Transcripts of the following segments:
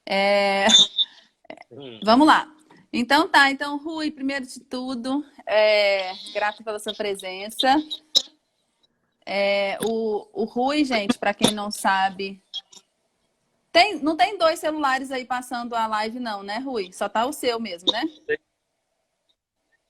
É, Hum. vamos lá. Então tá, então, Rui, primeiro de tudo, grata pela sua presença. O Rui, gente, para quem não sabe, não tem dois celulares aí passando a live, não, né, Rui? Só tá o seu mesmo, né?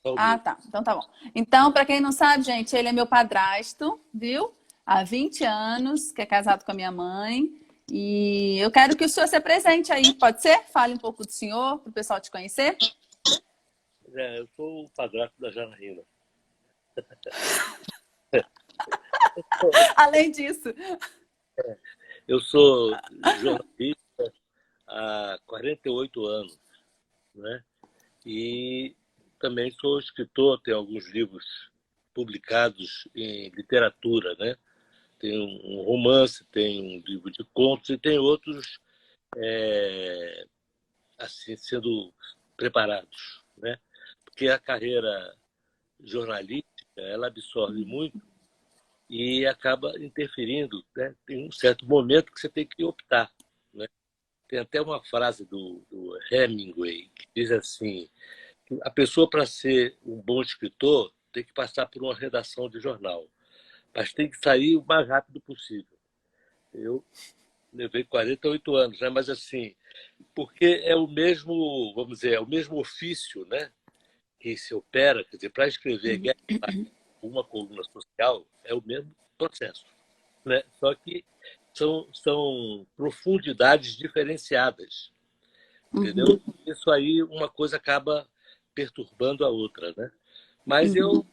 Só o Ah, meu. tá. Então tá bom. Então, para quem não sabe, gente, ele é meu padrasto, viu? Há 20 anos, que é casado com a minha mãe. E eu quero que o senhor se apresente aí, pode ser? Fale um pouco do senhor, para o pessoal te conhecer. Eu sou o padrasto da Janaína. Além disso. Eu sou jornalista há 48 anos, né? E também sou escritor, tenho alguns livros publicados em literatura, né? Tem um romance, tem um livro de contos e tem outros assim sendo preparados, né? Porque a carreira jornalística ela absorve muito e acaba interferindo, né? Tem um certo momento que você tem que optar, né? Tem até uma frase do Hemingway que diz assim: que a pessoa para ser um bom escritor tem que passar por uma redação de jornal, mas tem que sair o mais rápido possível. Eu levei 48 anos, né? Mas assim, porque é o mesmo, vamos dizer, é o mesmo ofício, né? Que se opera, quer dizer, para escrever uma coluna social é o mesmo processo, né? Só que são profundidades diferenciadas, entendeu? Isso aí, uma coisa acaba perturbando a outra, né? Mas eu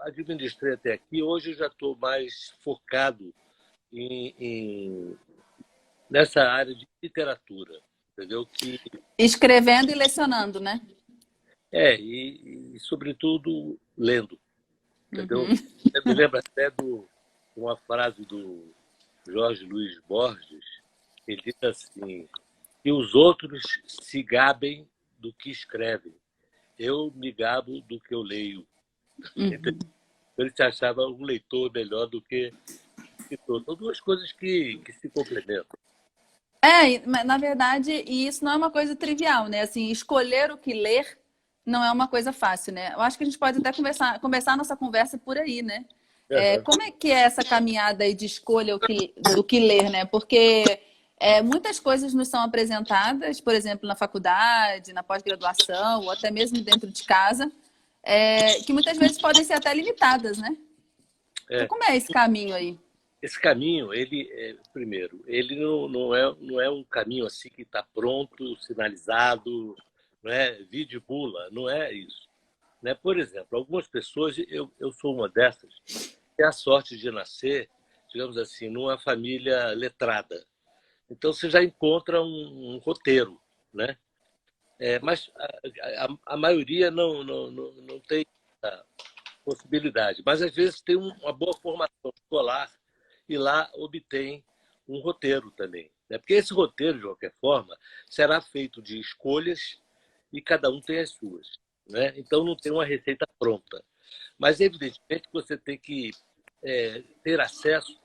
administrei até aqui, hoje eu já estou mais focado nessa área de literatura, entendeu? Que Escrevendo e lecionando, né? e sobretudo lendo, entendeu? Eu me lembro até de uma frase do Jorge Luiz Borges, que diz assim: que os outros se gabem do que escrevem, eu me gabo do que eu leio. Então, ele se achava um leitor melhor do que escritor. São duas coisas que se complementam. Mas, na verdade, e isso não é uma coisa trivial, né? Assim, escolher o que ler não é uma coisa fácil, né? Eu acho que a gente pode até começar a nossa conversa por aí, né? Uhum. Como é que é essa caminhada aí de escolha do que ler, né? Porque muitas coisas nos são apresentadas, por exemplo, na faculdade, na pós-graduação, ou até mesmo dentro de casa, que muitas vezes podem ser até limitadas, né? Então, É. como é esse caminho aí? Esse caminho, ele, primeiro, ele não é um caminho assim que está pronto, sinalizado, não é vide bula, não é isso. Né? Por exemplo, algumas pessoas, eu sou uma dessas, tem a sorte de nascer, digamos assim, numa família letrada. Então você já encontra um roteiro, né? Mas a maioria não tem essa possibilidade. Mas às vezes tem uma boa formação escolar e lá obtém um roteiro também. Né? Porque esse roteiro, de qualquer forma, será feito de escolhas e cada um tem as suas. Né? Então não tem uma receita pronta. Mas evidentemente você tem que ter acesso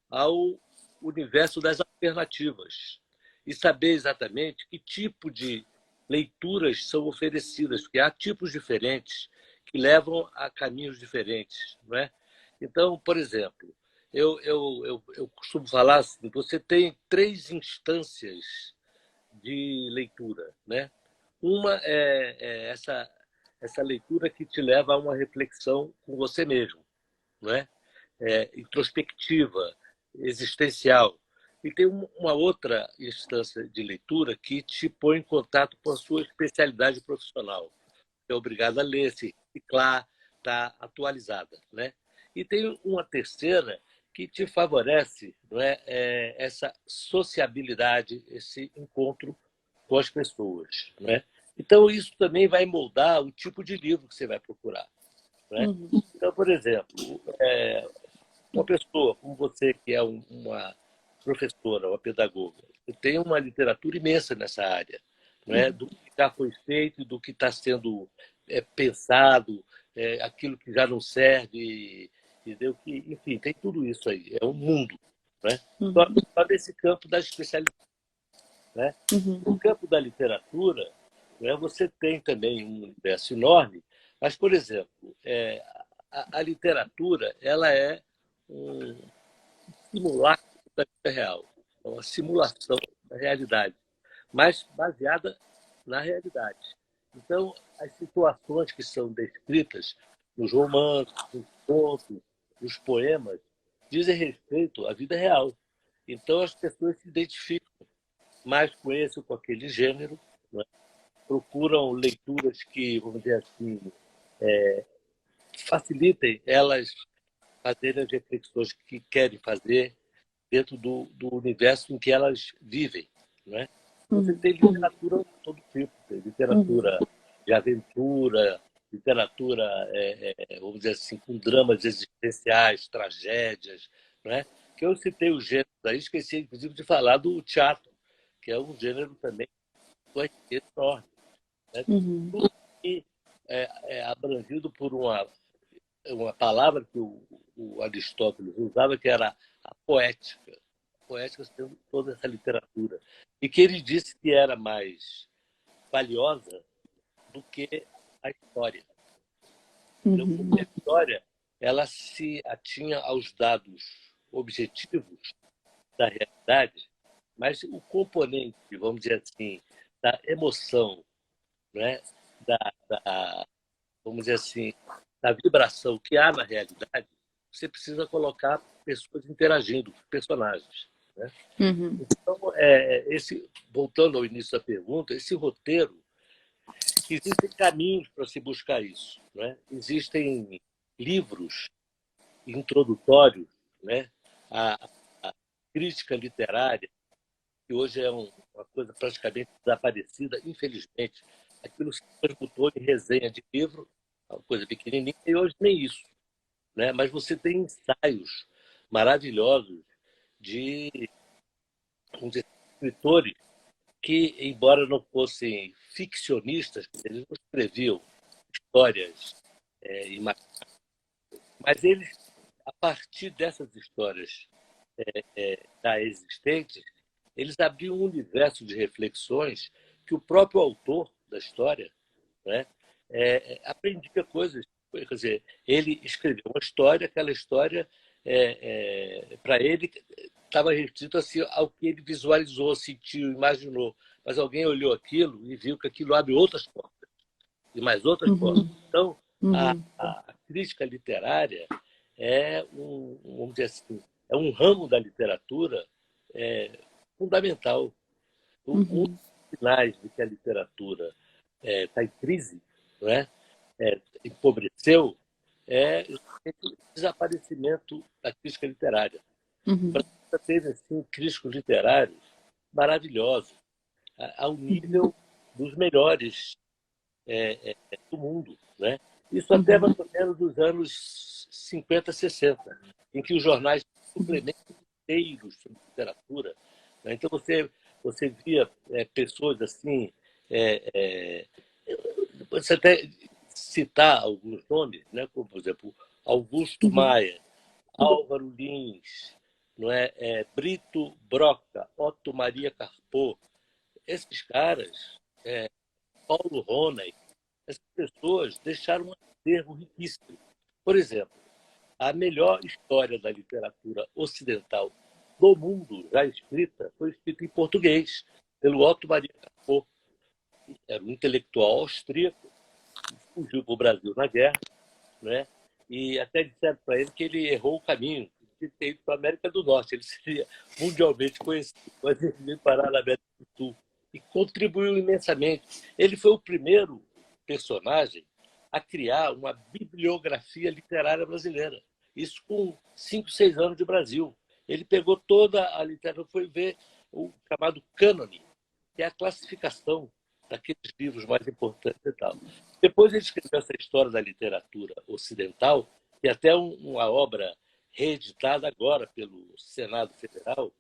ao universo das alternativas e saber exatamente que tipo de leituras são oferecidas, porque há tipos diferentes que levam a caminhos diferentes, não é? Então, por exemplo, eu costumo falar assim, você tem três instâncias de leitura, né? Uma é essa leitura que te leva a uma reflexão com você mesmo, não é? Introspectiva, existencial. E tem uma outra instância de leitura que te põe em contato com a sua especialidade profissional. É obrigado a ler, se reciclar, está atualizada. Né? E tem uma terceira que te favorece, não é? Essa sociabilidade, esse encontro com as pessoas. Né? Então, isso também vai moldar o tipo de livro que você vai procurar. Né? Então, por exemplo, uma pessoa como você, que é uma professora, uma pedagoga, tem uma literatura imensa nessa área, não é? Do que já foi feito, do que está sendo pensado, aquilo que já não serve, entendeu? Que, enfim, tem tudo isso aí. É um mundo, né? Só nesse campo da especialidade. né? Uhum. No campo da literatura, né, você tem também um universo enorme, mas, por exemplo, a literatura ela é um simulacro da vida real, é uma simulação da realidade, mas baseada na realidade. Então, as situações que são descritas nos romances, nos contos, nos poemas, dizem respeito à vida real. Então, as pessoas se identificam mais com esse ou com aquele gênero, né? Procuram leituras que, vamos dizer assim, facilitem elas fazerem as reflexões que querem fazer dentro do universo em que elas vivem, né? Você Uhum. tem literatura de todo tipo, tem Uhum. literatura de aventura, literatura, vamos dizer assim, com dramas existenciais, tragédias, né? Que eu citei o gênero aí, esqueci inclusive de falar do teatro, que é um gênero também enorme, né? Uhum. Tudo que é abrangido por uma palavra que o Aristóteles usava, que era a poética. A poética sendo toda essa literatura. E que ele disse que era mais valiosa do que a história. Entendeu? Porque a Uhum. história ela se atinha aos dados objetivos da realidade, mas o componente, vamos dizer assim, da emoção, né? da, da vamos dizer assim, da vibração que há na realidade, você precisa colocar pessoas interagindo, personagens, né? Uhum. Então, voltando ao início da pergunta, esse roteiro, existem caminhos para se buscar isso, né? Existem livros introdutórios, né? A, a crítica literária, que hoje é uma coisa praticamente desaparecida, infelizmente. Aquilo se transmutou em resenha de livro, uma coisa pequenininha, e hoje nem isso, né? Mas você tem ensaios maravilhosos de, vamos dizer, escritores que, embora não fossem ficcionistas, eles não escreviam histórias imaginárias, mas eles, a partir dessas histórias já existentes, eles abriam um universo de reflexões que o próprio autor da história, né, aprendia coisas. Quer dizer, ele escreveu uma história, aquela história, para ele, estava restrito assim, ao que ele visualizou, sentiu, imaginou. Mas alguém olhou aquilo e viu que aquilo abre outras portas, e mais outras portas. Uhum. Então, Uhum. a crítica literária vamos dizer assim, é um ramo da literatura fundamental. Um Uhum. dos sinais de que a literatura está em crise, não é? Empobreceu, é o desaparecimento da crítica literária. O Uhum. Brasil teve assim, críticos literários maravilhosos, ao nível dos melhores do mundo, né? Isso até Uhum. mais ou menos dos anos 50, 60, em que os jornais suplementos inteiros sobre literatura, né? Então você via pessoas assim, é, você até citar alguns nomes, né? Como por exemplo Augusto Uhum. Maia, Álvaro Lins, não Brito Broca, Otto Maria Carpo, esses caras, Paulo Roney, essas pessoas deixaram um acervo riquíssimo. Por exemplo, a melhor história da literatura ocidental do mundo já escrita foi escrita em português, pelo Otto Maria Carpo. Era um intelectual austríaco, fugiu para o Brasil na guerra, né? E até disseram para ele que ele errou o caminho, de ter ido para a América do Norte. Ele seria mundialmente conhecido, mas ele veio parar na América do Sul e contribuiu imensamente. Ele foi o primeiro personagem a criar uma bibliografia literária brasileira. Isso com 5, 6 anos de Brasil. Ele pegou toda a literatura, foi ver o chamado cânone, que é a classificação daqueles livros mais importantes e tal. Depois ele escreveu essa história da literatura ocidental, que é até uma obra reeditada agora pelo Senado Federal,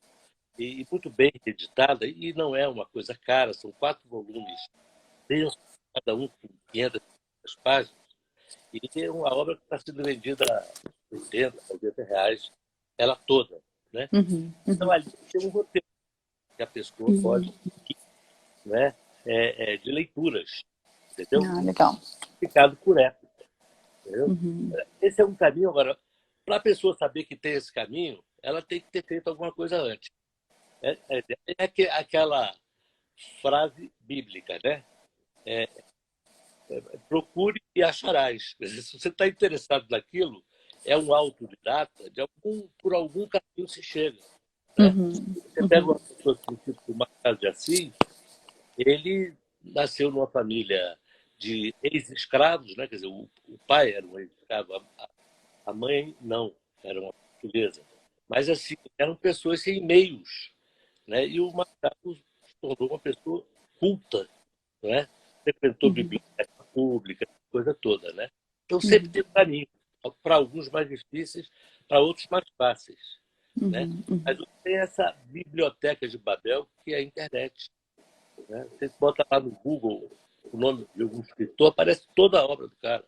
e muito bem reeditada, e não é uma coisa cara, são 4 volumes densos, cada um com 500 páginas, e é uma obra que está sendo vendida a 80, R$ 90, ela toda, né? Uhum. Então Uhum. ali tem um roteiro. que a pessoa pode, né, de leituras, entendeu? Ah, legal. Ficado por época, entendeu? Esse é um caminho. Agora, para a pessoa saber que tem esse caminho, ela tem que ter feito alguma coisa antes. Aquela frase bíblica, né? Procure e acharás. Se você está interessado naquilo, é um autodidata, por algum caminho se chega. Né? Você pega uma pessoa tipo Machado de Assis, ele nasceu numa família de ex-escravos, né? Quer dizer, o pai era um ex-escravo, a mãe não, era uma portuguesa. Mas assim, eram pessoas sem meios, né? E o Machado se tornou uma pessoa culta, né? Frequentou biblioteca pública, coisa toda, né? Então sempre tem um caminho, para alguns mais difíceis, para outros mais fáceis, né? Mas tem essa biblioteca de Babel que é a internet, né? Você bota lá no Google o nome de algum escritor, aparece toda a obra do cara.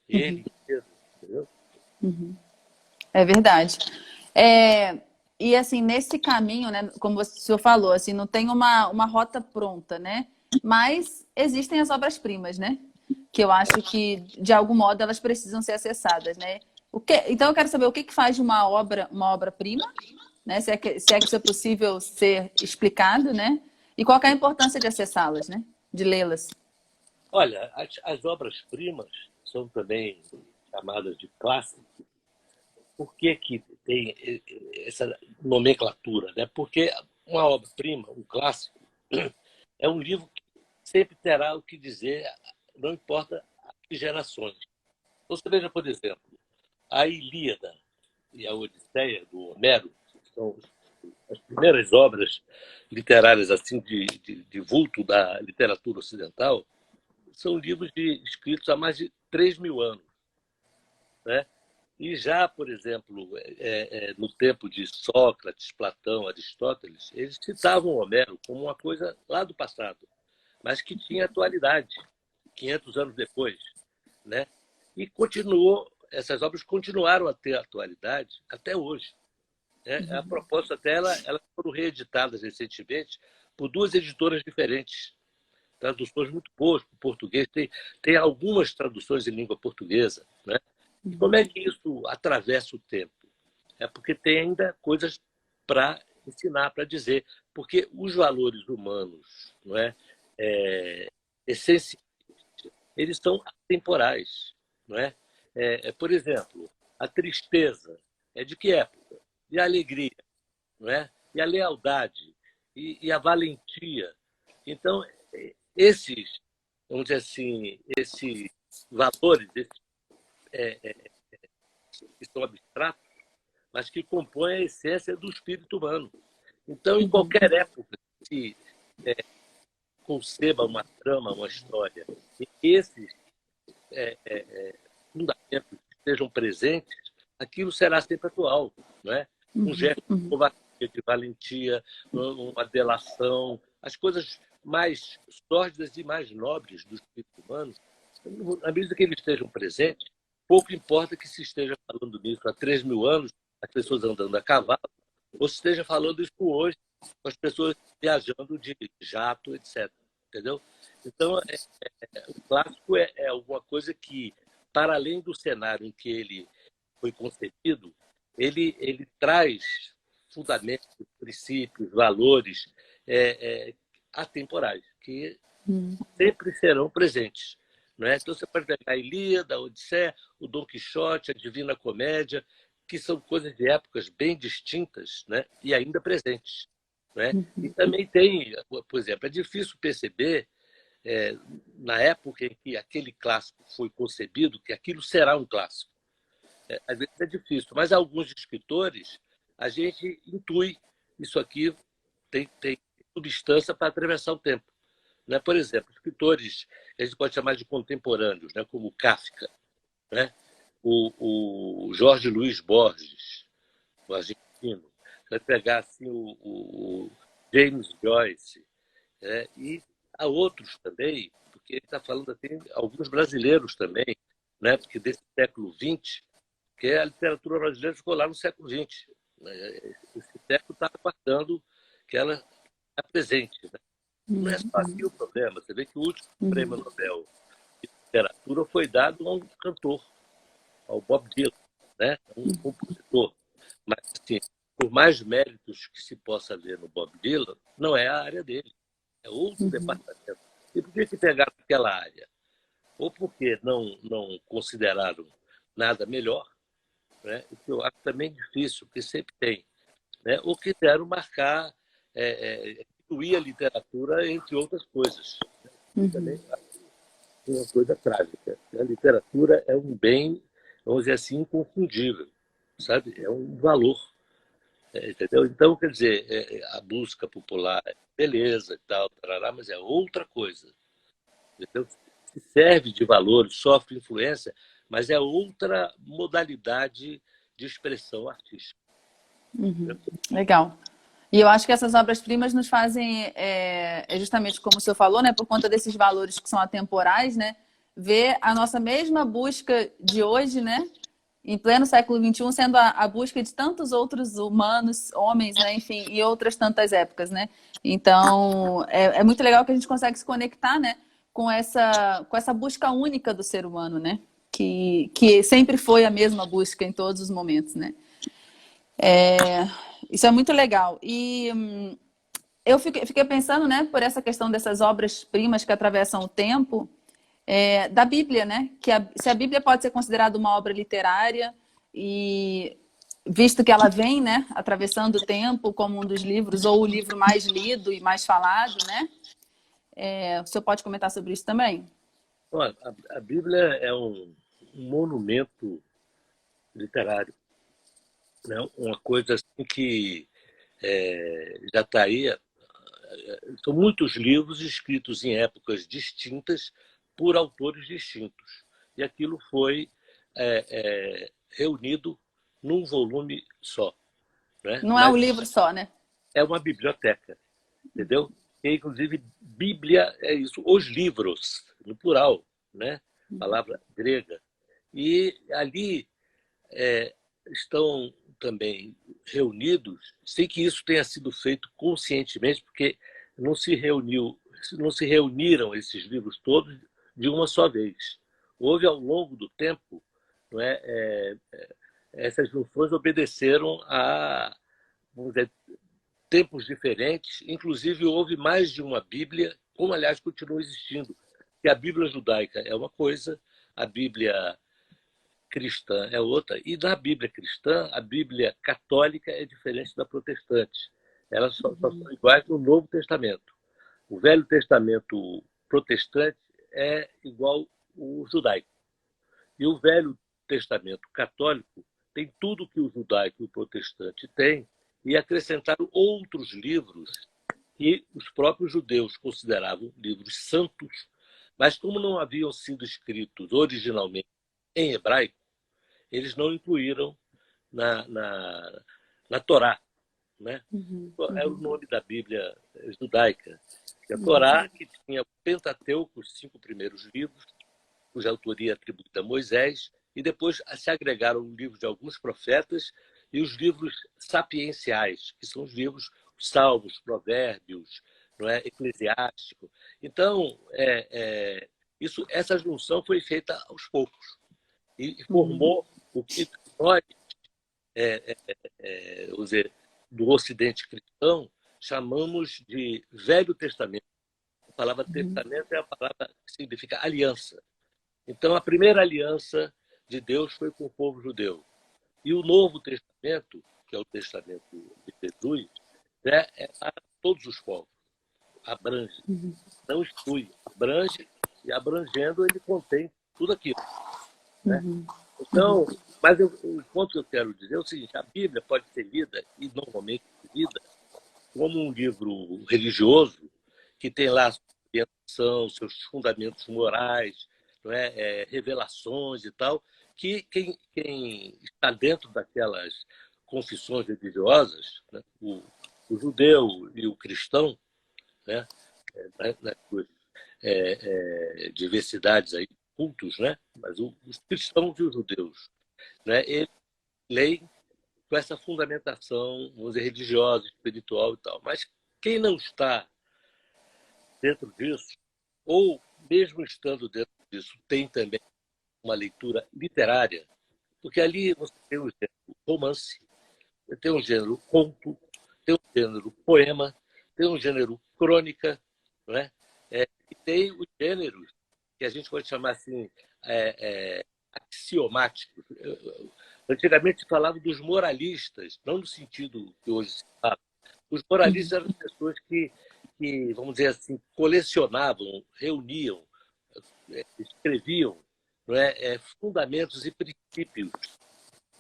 Ele mesmo, entendeu? É verdade. É, e assim, nesse caminho, né, como o senhor falou, assim, não tem uma rota pronta, né? Mas existem as obras-primas, né? Que eu acho que, de algum modo, elas precisam ser acessadas, né? Então, eu quero saber o que que faz de uma obra-prima, né? Se é que isso é possível ser explicado, né? E qual que é a importância de acessá-las, né? De lê-las. Olha, as obras-primas são também chamadas de clássicos. Por que que tem essa nomenclatura, né? Porque uma obra-prima, um clássico, é um livro que sempre terá o que dizer, não importa a que gerações. Então, você veja, por exemplo, a Ilíada e a Odisseia, do Homero, que são as primeiras obras literárias assim de vulto da literatura ocidental, são livros escritos há mais de 3.000 anos, né? E já, por exemplo, no tempo de Sócrates, Platão, Aristóteles, eles citavam Homero como uma coisa lá do passado, mas que tinha atualidade, 500 anos depois, né? E essas obras continuaram a ter atualidade até hoje, né? A propósito, até elas foram reeditadas recentemente por duas editoras diferentes, traduções muito boas para o português. Tem algumas traduções em língua portuguesa, né? E como é que isso atravessa o tempo? É porque tem ainda coisas para ensinar, para dizer. Porque os valores humanos, não é, essenciais, eles são atemporais. Não é? Por exemplo, a tristeza é de que época? E a alegria, não é? E a lealdade, e a valentia. Então, esses, vamos dizer assim, esses valores, que são abstratos, mas que compõem a essência do espírito humano. Então, em qualquer época que se conceba uma trama, uma história, e esses fundamentos estejam presentes, aquilo será sempre atual, não é? Um gesto de covardia, de valentia, uma delação, as coisas mais sórdidas e mais nobres do espírito humano, na medida que eles estejam presentes, pouco importa que se esteja falando nisso há 3.000 anos, as pessoas andando a cavalo, ou se esteja falando isso hoje, com as pessoas viajando de jato, etc. Entendeu? Então, o clássico é alguma coisa que, para além do cenário em que ele foi concebido, ele traz fundamentos, princípios, valores atemporais, que sempre serão presentes. Não é? Então, você pode pegar a Ilíada, a Odisseia, o Dom Quixote, a Divina Comédia, que são coisas de épocas bem distintas, né? E ainda presentes. Né? E também tem, por exemplo, é difícil perceber, na época em que aquele clássico foi concebido, que aquilo será um clássico. Às vezes é difícil, mas alguns escritores, a gente intui isso aqui tem substância para atravessar o tempo. Né? Por exemplo, escritores que a gente pode chamar de contemporâneos, né? Como Kafka, né? O Jorge Luiz Borges, o argentino, vai pegar assim, o James Joyce, né? E há outros também, porque ele está falando assim, alguns brasileiros também, né? Porque desse século XX, que a literatura brasileira ficou lá no século XX. Né? Esse século está aguardando que ela está presente. Né? Não é só aqui o problema. Você vê que o último prêmio Nobel de literatura foi dado a um cantor, ao Bob Dylan, né? Um compositor. Mas, assim, por mais méritos que se possa ver no Bob Dylan, não é a área dele, é outro departamento. E por que pegaram aquela área? Ou porque não consideraram nada melhor, né? O que eu acho também difícil, porque sempre tem, né? Ou quiseram marcar, incluir a literatura entre outras coisas. Também é uma coisa trágica. A literatura é um bem, vamos dizer assim, inconfundível, sabe? É um valor, entendeu? Então, quer dizer, a busca popular, beleza e tal, tarará, mas é outra coisa, entendeu? Se serve de valor, sofre influência, mas é outra modalidade de expressão artística. Legal. E eu acho que essas obras-primas nos fazem, justamente como o senhor falou, né, por conta desses valores que são atemporais, né, ver a nossa mesma busca de hoje, né, em pleno século XXI, sendo a busca de tantos outros humanos, homens, né, enfim, e outras tantas épocas, né. Então, é muito legal que a gente consegue se conectar, né, com essa busca única do ser humano, né, que sempre foi a mesma busca em todos os momentos, né. Isso é muito legal. E eu fiquei pensando, né, por essa questão dessas obras-primas que atravessam o tempo, da Bíblia, né? Se a Bíblia pode ser considerada uma obra literária, e visto que ela vem, né, atravessando o tempo como um dos livros, ou o livro mais lido e mais falado, né? O senhor pode comentar sobre isso também? Olha, a Bíblia é um monumento literário, né? Uma coisa assim que já está aí. São muitos livros escritos em épocas distintas por autores distintos. E aquilo foi reunido num volume só. Né? Não é um Mas livro só, né? é uma biblioteca, entendeu? E, inclusive, Bíblia é isso, os livros, no plural, né? Palavra grega. E ali estão também reunidos, sem que isso tenha sido feito conscientemente, porque não se reuniram esses livros todos de uma só vez. Houve, ao longo do tempo, não essas junções obedeceram a, vamos dizer, tempos diferentes, inclusive houve mais de uma Bíblia, como, aliás, continua existindo, que a Bíblia judaica é uma coisa, a Bíblia cristã é outra. E na Bíblia cristã, a Bíblia católica é diferente da protestante. Elas só são iguais no Novo Testamento. O Velho Testamento protestante é igual ao judaico. E o Velho Testamento católico tem tudo que o judaico e o protestante têm, e acrescentaram outros livros que os próprios judeus consideravam livros santos, mas como não haviam sido escritos originalmente em hebraico, eles não incluíram na Torá. Né? Era o nome da Bíblia judaica. A Torá, que tinha o Pentateuco, os 5 primeiros livros, cuja autoria é atribuída a Moisés, e depois se agregaram o livro de alguns profetas e os livros sapienciais, que são os livros Salmos, Provérbios, não é? Eclesiástico. Então, essa junção foi feita aos poucos e formou o que nós, vamos dizer, do Ocidente cristão, chamamos de Velho Testamento. A palavra testamento é a palavra que significa aliança. Então, a primeira aliança de Deus foi com o povo judeu. E o Novo Testamento, que é o Testamento de Jesus, né, é para todos os povos. Abrange, não exclui. Abrange, e abrangendo, ele contém tudo aquilo. Né? Então, mas o ponto que eu quero dizer é o seguinte: a Bíblia pode ser lida, e normalmente lida, como um livro religioso, que tem lá sua orientação, seus fundamentos morais, não é? Revelações e tal, que quem está dentro daquelas confissões religiosas, né? O judeu e o cristão, né? Nas suas diversidades aí, cultos, né? Mas os cristãos e os judeus, né? Eles leem com essa fundamentação, vamos dizer, religiosa, espiritual e tal. Mas Quem não está dentro disso, ou mesmo estando dentro disso, tem também uma leitura literária, porque ali você tem o gênero romance, tem um gênero conto, tem um gênero poema, tem um gênero crônica, não é? E tem os gêneros que a gente pode chamar assim, axiomáticos. Antigamente se falava dos moralistas, não no sentido que hoje se fala. Os moralistas eram pessoas que, vamos dizer assim, colecionavam, reuniam, escreviam, não é? Fundamentos e princípios,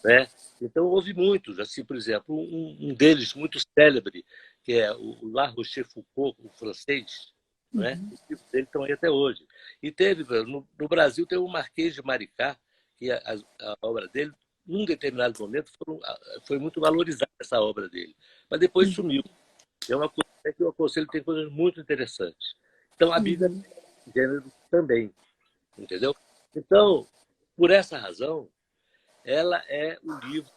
né? Então, houve muitos. Assim, por exemplo, um deles muito célebre, que é o La Rochefoucauld, o francês, né? Os livros dele estão aí até hoje. E teve, no Brasil, tem o Marquês de Maricá, que a obra dele, num determinado momento, foi muito valorizada essa obra dele. Mas depois sumiu. É uma coisa que eu aconselho, tem coisas muito interessantes. Então, a Bíblia tem gênero também, entendeu? Então, por essa razão, ela é o livro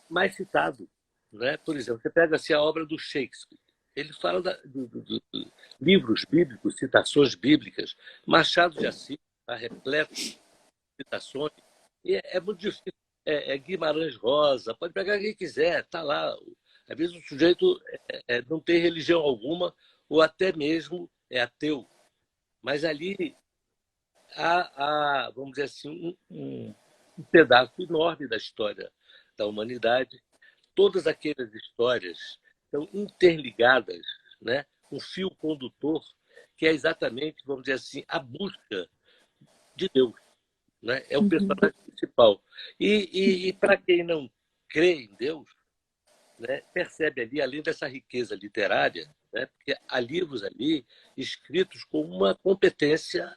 mais citado, né? Por exemplo, você pega assim, a obra do Shakespeare. Ele fala do livros bíblicos, citações bíblicas. Machado de Assis está repleto de citações. E é muito difícil. Guimarães Rosa, pode pegar quem quiser, está lá. Às vezes o sujeito não tem religião alguma ou até mesmo é ateu. Mas ali há vamos dizer assim, um pedaço enorme da história da humanidade. Todas aquelas histórias estão interligadas, né? Um fio condutor que é exatamente, vamos dizer assim, a busca de Deus, né? É o personagem principal. E para quem não crê em Deus, né, percebe ali, além dessa riqueza literária, né, porque há livros ali escritos com uma competência,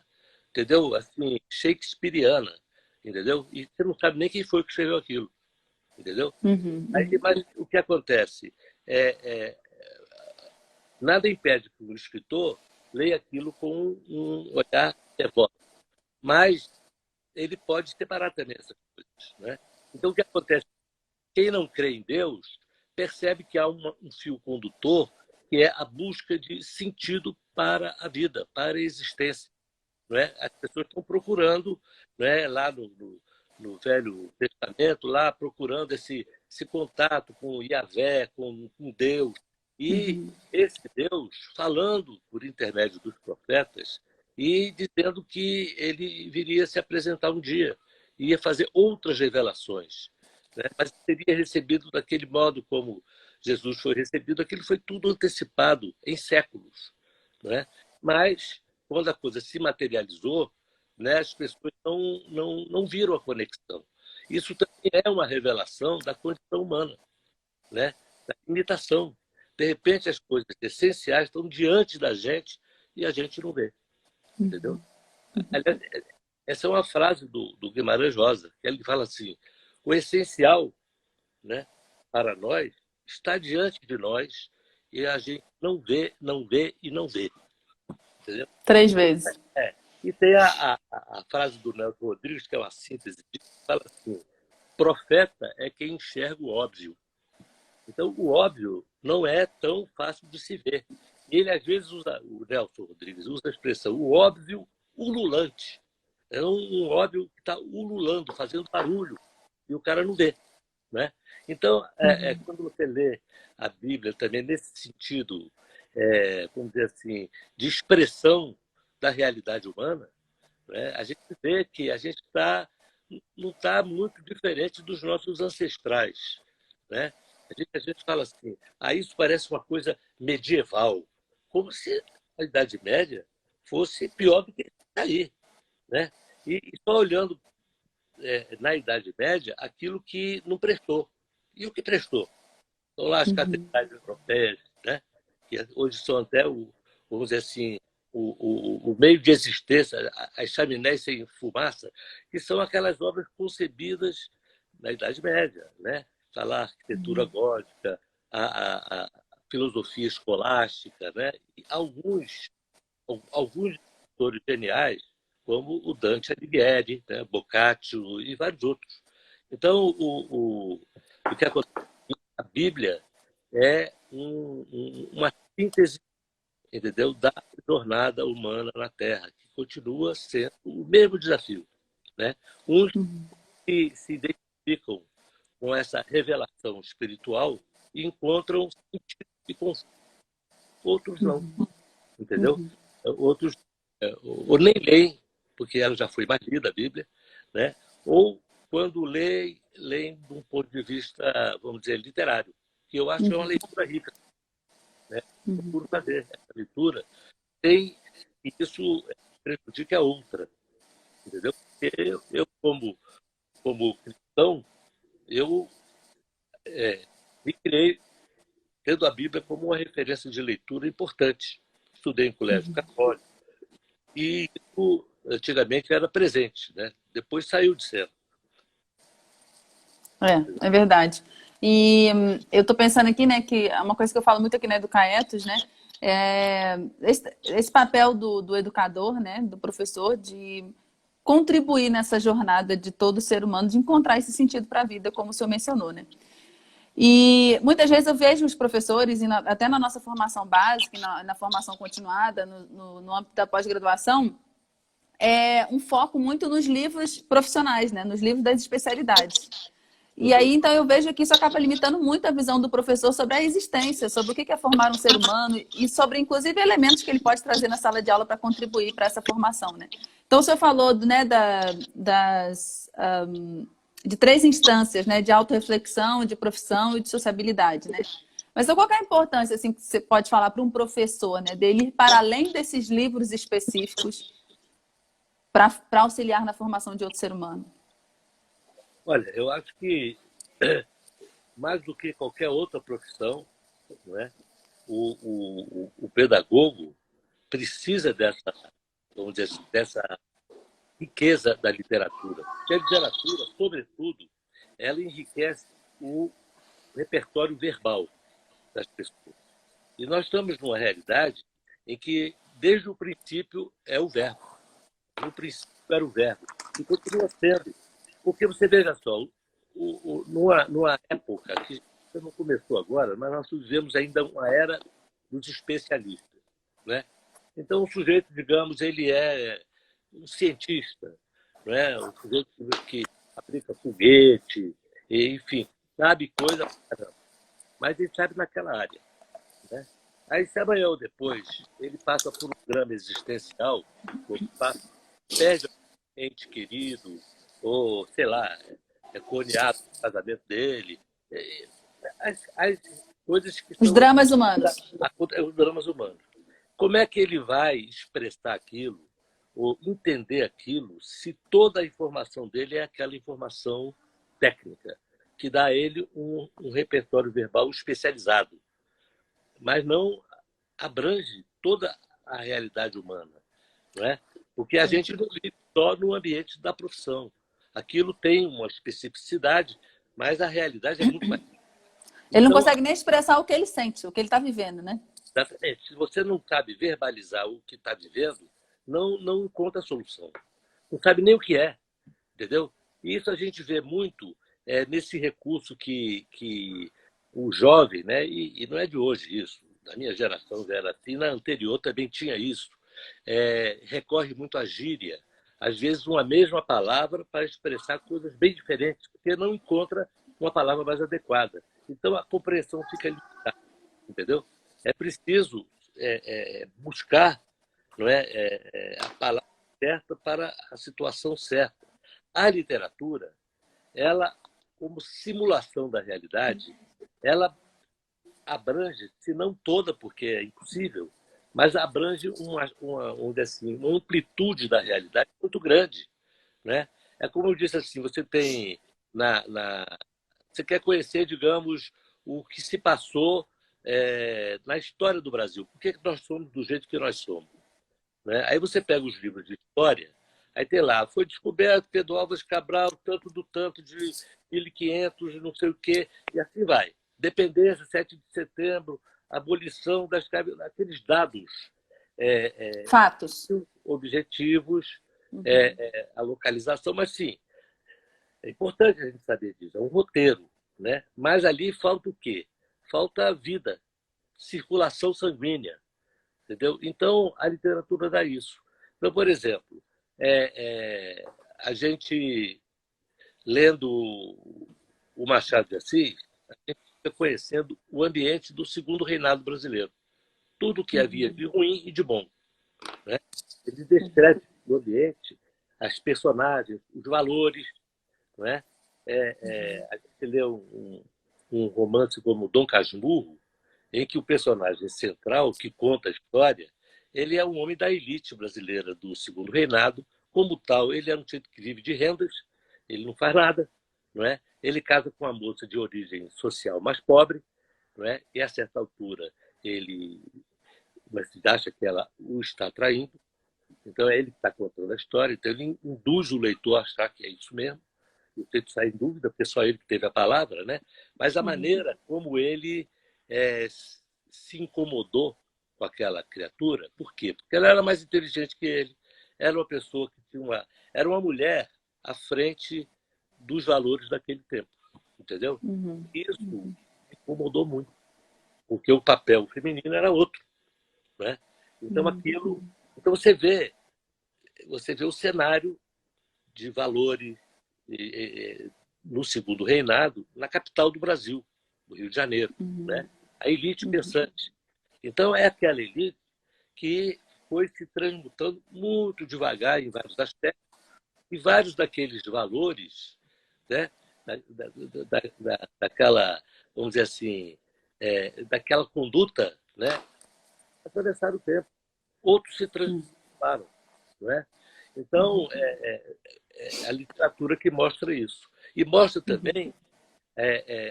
entendeu? Assim, shakespeariana, entendeu? E você não sabe nem quem foi que escreveu aquilo, entendeu? Aí, mas o que acontece? Nada impede que o escritor leia aquilo com um olhar devoto, mas ele pode separar também essas coisas, né? Então, o que acontece? Quem não crê em Deus percebe que há um fio condutor que é a busca de sentido para a vida, para a existência. Não é? As pessoas estão procurando, não é? Lá no Velho Testamento, lá procurando esse contato com Yahvé, com Deus. E esse Deus falando por intermédio dos profetas e dizendo que ele viria se apresentar um dia, ia fazer outras revelações, né? Mas seria recebido daquele modo como Jesus foi recebido. Aquilo foi tudo antecipado em séculos, né? Mas quando a coisa se materializou, né, as pessoas não viram a conexão. Isso também é uma revelação da condição humana, né? Da imitação. De repente, as coisas essenciais estão diante da gente e a gente não vê, entendeu? Aliás, essa é uma frase do Guimarães Rosa, que ele fala assim: o essencial, né, para nós está diante de nós e a gente não vê, não vê e não vê, entendeu? 3 vezes. E tem a frase do Nelson Rodrigues, que é uma síntese, que fala assim: profeta é quem enxerga o óbvio. Então, o óbvio não é tão fácil de se ver. Ele, às vezes, o Nelson Rodrigues usa a expressão o óbvio ululante. É um óbvio que está ululando, fazendo barulho, e o cara não vê, né? Então, quando você lê a Bíblia também nesse sentido, vamos dizer assim, de expressão da realidade humana, né, a gente vê que a gente não está muito diferente dos nossos ancestrais, né? A gente fala assim: isso parece uma coisa medieval, como se a Idade Média fosse pior do que aí, né? E só olhando na Idade Média aquilo que não prestou. E o que prestou? Estão lá as catedrais europeias, né? Que hoje são até, vamos dizer assim, o meio de existência, as chaminés sem fumaça, que são aquelas obras concebidas na Idade Média, né? Está lá a arquitetura gótica, a filosofia escolástica, né? E alguns autores geniais, como o Dante Alighieri, né? Boccaccio e vários outros. Então, o que acontece? A Bíblia é uma síntese, entendeu, da jornada humana na Terra, que continua sendo o mesmo desafio, né? Uns que se identificam com essa revelação espiritual e encontram sentido e conforto. Outros não, entendeu? Outros ou nem leem, porque ela já foi mais lida, a Bíblia, né? Ou quando leem de um ponto de vista, vamos dizer, literário, que eu acho que é uma leitura rica, né? Procuro fazer essa leitura sem que isso prejudique a outra, entendeu? Porque eu como cristão, eu me criei tendo a Bíblia como uma referência de leitura importante. Estudei em colégio católico e isso antigamente era presente, né? Depois saiu de cena. É verdade. E eu estou pensando aqui, né, que é uma coisa que eu falo muito aqui na Educaetos, né, esse papel do educador, né, do professor, de contribuir nessa jornada de todo ser humano, de encontrar esse sentido para a vida, como o senhor mencionou, né? E muitas vezes eu vejo os professores, e até na nossa formação básica, na formação continuada, no âmbito da pós-graduação, um foco muito nos livros profissionais, né, nos livros das especialidades. E aí, então, eu vejo que isso acaba limitando muito a visão do professor sobre a existência, sobre o que é formar um ser humano e sobre, inclusive, elementos que ele pode trazer na sala de aula para contribuir para essa formação, né? Então, o senhor falou, né, de 3 instâncias, né, de autorreflexão, de profissão e de sociabilidade, né? Mas então, qual que é a importância, assim, que você pode falar para um professor, né, dele ir para além desses livros específicos para auxiliar na formação de outro ser humano? Olha, eu acho que mais do que qualquer outra profissão, não é? O pedagogo precisa dessa, vamos dizer assim, dessa riqueza da literatura. Porque a literatura, sobretudo, ela enriquece o repertório verbal das pessoas. E nós estamos numa realidade em que, desde o princípio, é o verbo. No princípio era o verbo. E continua sendo. Porque você veja só, numa época que não começou agora, mas nós vivemos ainda uma era dos especialistas, né? Então, o sujeito, digamos, ele é um cientista, não é? Um sujeito que aplica foguete, enfim, sabe coisa pra caramba, mas ele sabe naquela área, né? Aí, se amanhã ou depois ele passa por um drama existencial, ou perde um ente querido, ou, sei lá, é cunhado no casamento dele, as coisas que Os são dramas humanos. os dramas humanos. Como é que ele vai expressar aquilo, ou entender aquilo, se toda a informação dele é aquela informação técnica, que dá a ele um repertório verbal especializado, mas não abrange toda a realidade humana, não é? Porque a gente não vive só no ambiente da profissão. Aquilo tem uma especificidade, mas a realidade é muito mais. Ele não Então, consegue nem expressar o que ele sente, o que ele está vivendo, né? exatamente, se você não sabe verbalizar o que está vivendo, não encontra solução. Não sabe nem o que é, entendeu? E isso a gente vê muito nesse recurso que o jovem, né? E não é de hoje isso, na minha geração já era assim, na anterior também tinha isso, recorre muito à gíria, às vezes uma mesma palavra para expressar coisas bem diferentes, porque não encontra uma palavra mais adequada. Então a compreensão fica limitada, entendeu? É preciso buscar, não a palavra certa para a situação certa. A literatura, ela, como simulação da realidade, ela abrange, se não toda, porque é impossível, mas abrange uma amplitude da realidade muito grande, né? É como eu disse assim, você tem você quer conhecer, digamos, o que se passou na história do Brasil. Por que nós somos do jeito que nós somos? Né? Aí você pega os livros de história, aí tem lá, foi descoberto Pedro Álvares Cabral, tanto do tanto de 1500, não sei o quê, e assim vai. Dependência, 7 de setembro, abolição das escravidão, aqueles dados Fatos. objetivos, a localização, mas sim, é importante a gente saber disso, é um roteiro, né? Mas ali falta o quê? falta vida, circulação sanguínea, entendeu? Então, a literatura dá isso. Então, por exemplo, a gente, lendo o Machado de Assis, a gente fica conhecendo o ambiente do segundo reinado brasileiro. Tudo que havia de ruim e de bom, né? Ele descreve o ambiente, as personagens, os valores, não é? A gente lê um romance como Dom Casmurro, em que o personagem central, que conta a história, ele é um homem da elite brasileira do segundo reinado. Como tal, ele é um sujeito que vive de rendas, ele não faz nada, não é? Ele casa com uma moça de origem social mais pobre, não é? E a certa altura mas acha que ela o está traindo, então é ele que está contando a história, então ele induz o leitor a achar que é isso mesmo. O texto sai em dúvida, porque só ele que teve a palavra, né? Mas a maneira como ele se incomodou com aquela criatura, por quê? Porque ela era mais inteligente que ele, era uma pessoa que era uma mulher à frente dos valores daquele tempo, entendeu? Isso me incomodou muito, porque o papel feminino era outro, né? Então então você vê o cenário de valores no segundo reinado na capital do Brasil, no Rio de Janeiro, né? A elite pensante. Então é aquela elite que foi se transmutando muito devagar em vários aspectos, e vários daqueles valores, né? Daquela, vamos dizer assim, daquela conduta, né? Atravessaram o tempo. Outros se transformaram, não é? Então, a literatura que mostra isso. E mostra também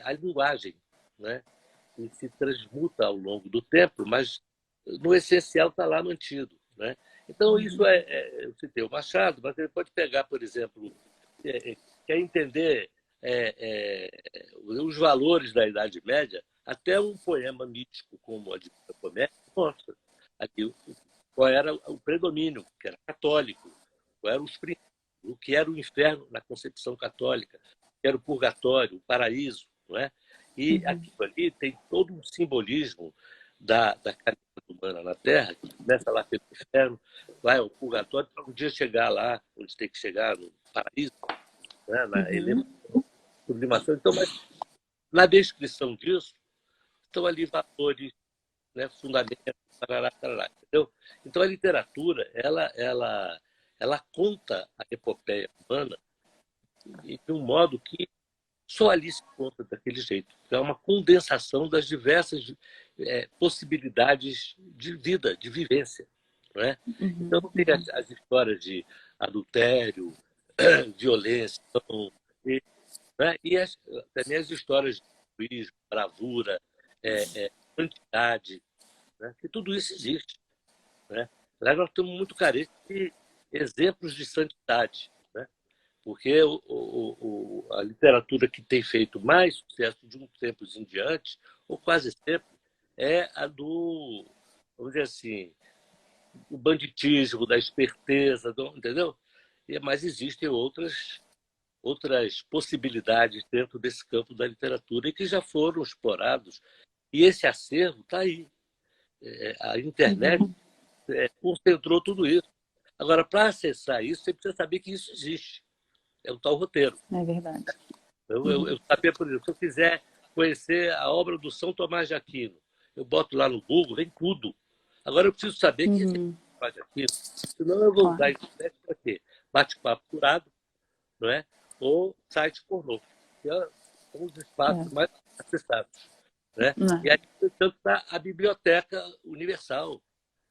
a linguagem, né? Que se transmuta ao longo do tempo, mas no essencial está lá mantido, né? Então, isso eu citei o Machado, mas ele pode pegar, por exemplo, quer entender os valores da Idade Média, até um poema mítico como a Divina Comédia mostra aqui qual era o predomínio, que era católico, qual eram os princípios, o que era o inferno na concepção católica, o que era o purgatório, o paraíso, não é? E aquilo ali tem todo um simbolismo da caminhada humana na Terra, que começa lá pelo inferno, vai ao purgatório, para um dia chegar lá, onde tem que chegar, no paraíso, né? Na sublimação. Então, mas na descrição disso, estão ali valores, né, fundamentos, tarará, tarará, entendeu? Então, a literatura, ela conta a epopeia humana de um modo que só ali se conta daquele jeito. É uma condensação das diversas possibilidades de vida, de vivência, não é? Então, tem as histórias de adultério, violência, né? E também as histórias de heroísmo, bravura, santidade, né? Que tudo isso existe, né? Nós estamos muito carentes de exemplos de santidade, né? Porque a literatura que tem feito mais sucesso de uns tempos em diante, ou quase sempre, é a do, vamos dizer assim, o banditismo, da esperteza, entendeu? Mas existem outras possibilidades dentro desse campo da literatura e que já foram explorados. E esse acervo está aí. A internet concentrou tudo isso. Agora, para acessar isso, você precisa saber que isso existe. É o tal roteiro. É verdade. Eu sabia, por exemplo, se eu quiser conhecer a obra do São Tomás de Aquino, eu boto lá no Google, vem tudo. Agora eu preciso saber quem é São Tomás de Aquino. Senão eu vou usar a internet para quê? Bate-papo curado, não é? Ou site pornô, que são os espaços mais acessados, né? E aí, portanto, está a Biblioteca Universal,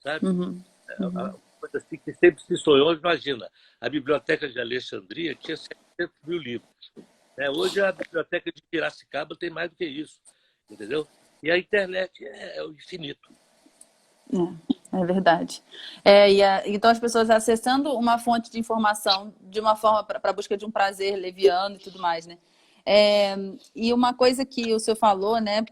sabe? Uma coisa assim que sempre se sonhou. Imagina, a Biblioteca de Alexandria tinha 700 mil livros, né? Hoje a Biblioteca de Piracicaba tem mais do que isso, entendeu? E a internet é o infinito. É verdade. Então, as pessoas acessando uma fonte de informação de uma forma para a busca de um prazer leviano e tudo mais, né? E uma coisa que o senhor falou, né?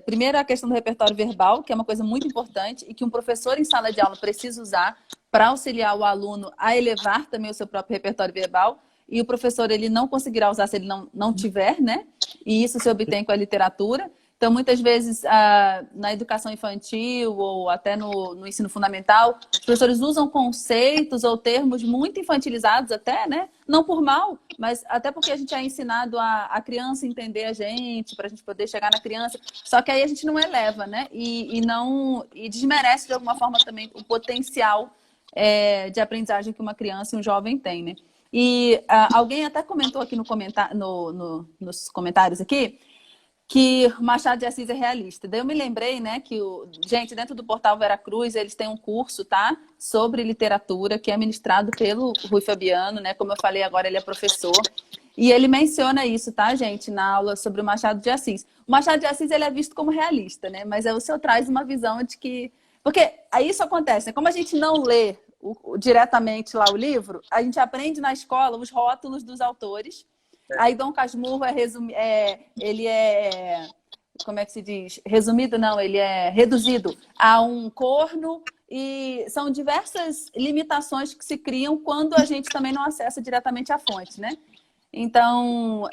Primeiro, a questão do repertório verbal, que é uma coisa muito importante e que um professor em sala de aula precisa usar para auxiliar o aluno a elevar também o seu próprio repertório verbal. E o professor ele não conseguirá usar se ele não tiver, né? E isso se obtém com a literatura. Então, muitas vezes, na educação infantil ou até no ensino fundamental, os professores usam conceitos ou termos muito infantilizados até, né? Não por mal, mas até porque a gente é ensinado a criança entender a gente, para a gente poder chegar na criança. Só que aí a gente não eleva, né? E desmerece, de alguma forma, também o potencial de aprendizagem que uma criança e um jovem tem, né? E alguém até comentou aqui nos comentários aqui, que o Machado de Assis é realista. Daí eu me lembrei, né, que gente, dentro do Portal Veracruz, eles têm um curso, tá, sobre literatura, que é ministrado pelo Rui Fabiano, né, como eu falei agora, ele é professor, e ele menciona isso, tá, gente, na aula sobre o Machado de Assis. O Machado de Assis, ele é visto como realista, né, mas o senhor traz uma visão de que... Porque aí isso acontece, né, como a gente não lê diretamente lá o livro, a gente aprende na escola os rótulos dos autores. Aí Dom Casmurro ele é, como é que se diz? Resumido, não, ele é reduzido a um corno, e são diversas limitações que se criam quando a gente também não acessa diretamente a fonte, né? Então,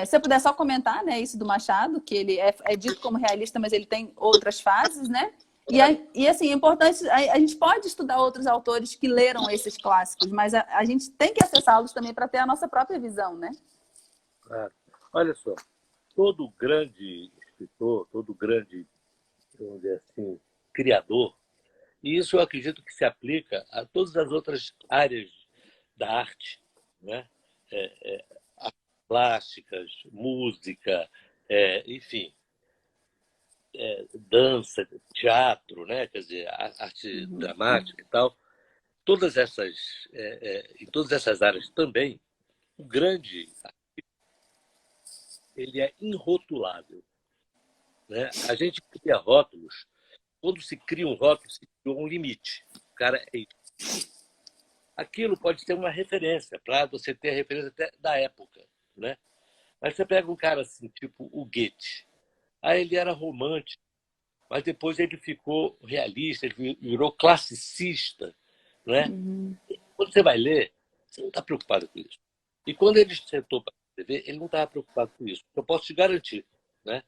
se você puder só comentar, né, isso do Machado, que ele é dito como realista, mas ele tem outras fases, né? E assim, é importante, a gente pode estudar outros autores que leram esses clássicos, mas a gente tem que acessá-los também para ter a nossa própria visão, né? Claro. Olha só, todo grande escritor, todo grande, vamos dizer assim, criador, e isso eu acredito que se aplica a todas as outras áreas da arte, né? Artes plásticas, música, enfim, dança, teatro, né? Quer dizer, arte dramática e tal. Todas essas, em todas essas áreas também, o grande, ele é irrotulável, né? A gente cria rótulos. Quando se cria um rótulo, se cria um limite. O cara é isso. Aquilo pode ser uma referência, para você ter a referência até da época, né? Mas você pega um cara assim, tipo o Goethe. Aí ele era romântico, mas depois ele ficou realista, ele virou classicista, né? Quando você vai ler, você não está preocupado com isso. E quando ele sentou para escrever, ele não estava preocupado com isso. Eu posso te garantir, né?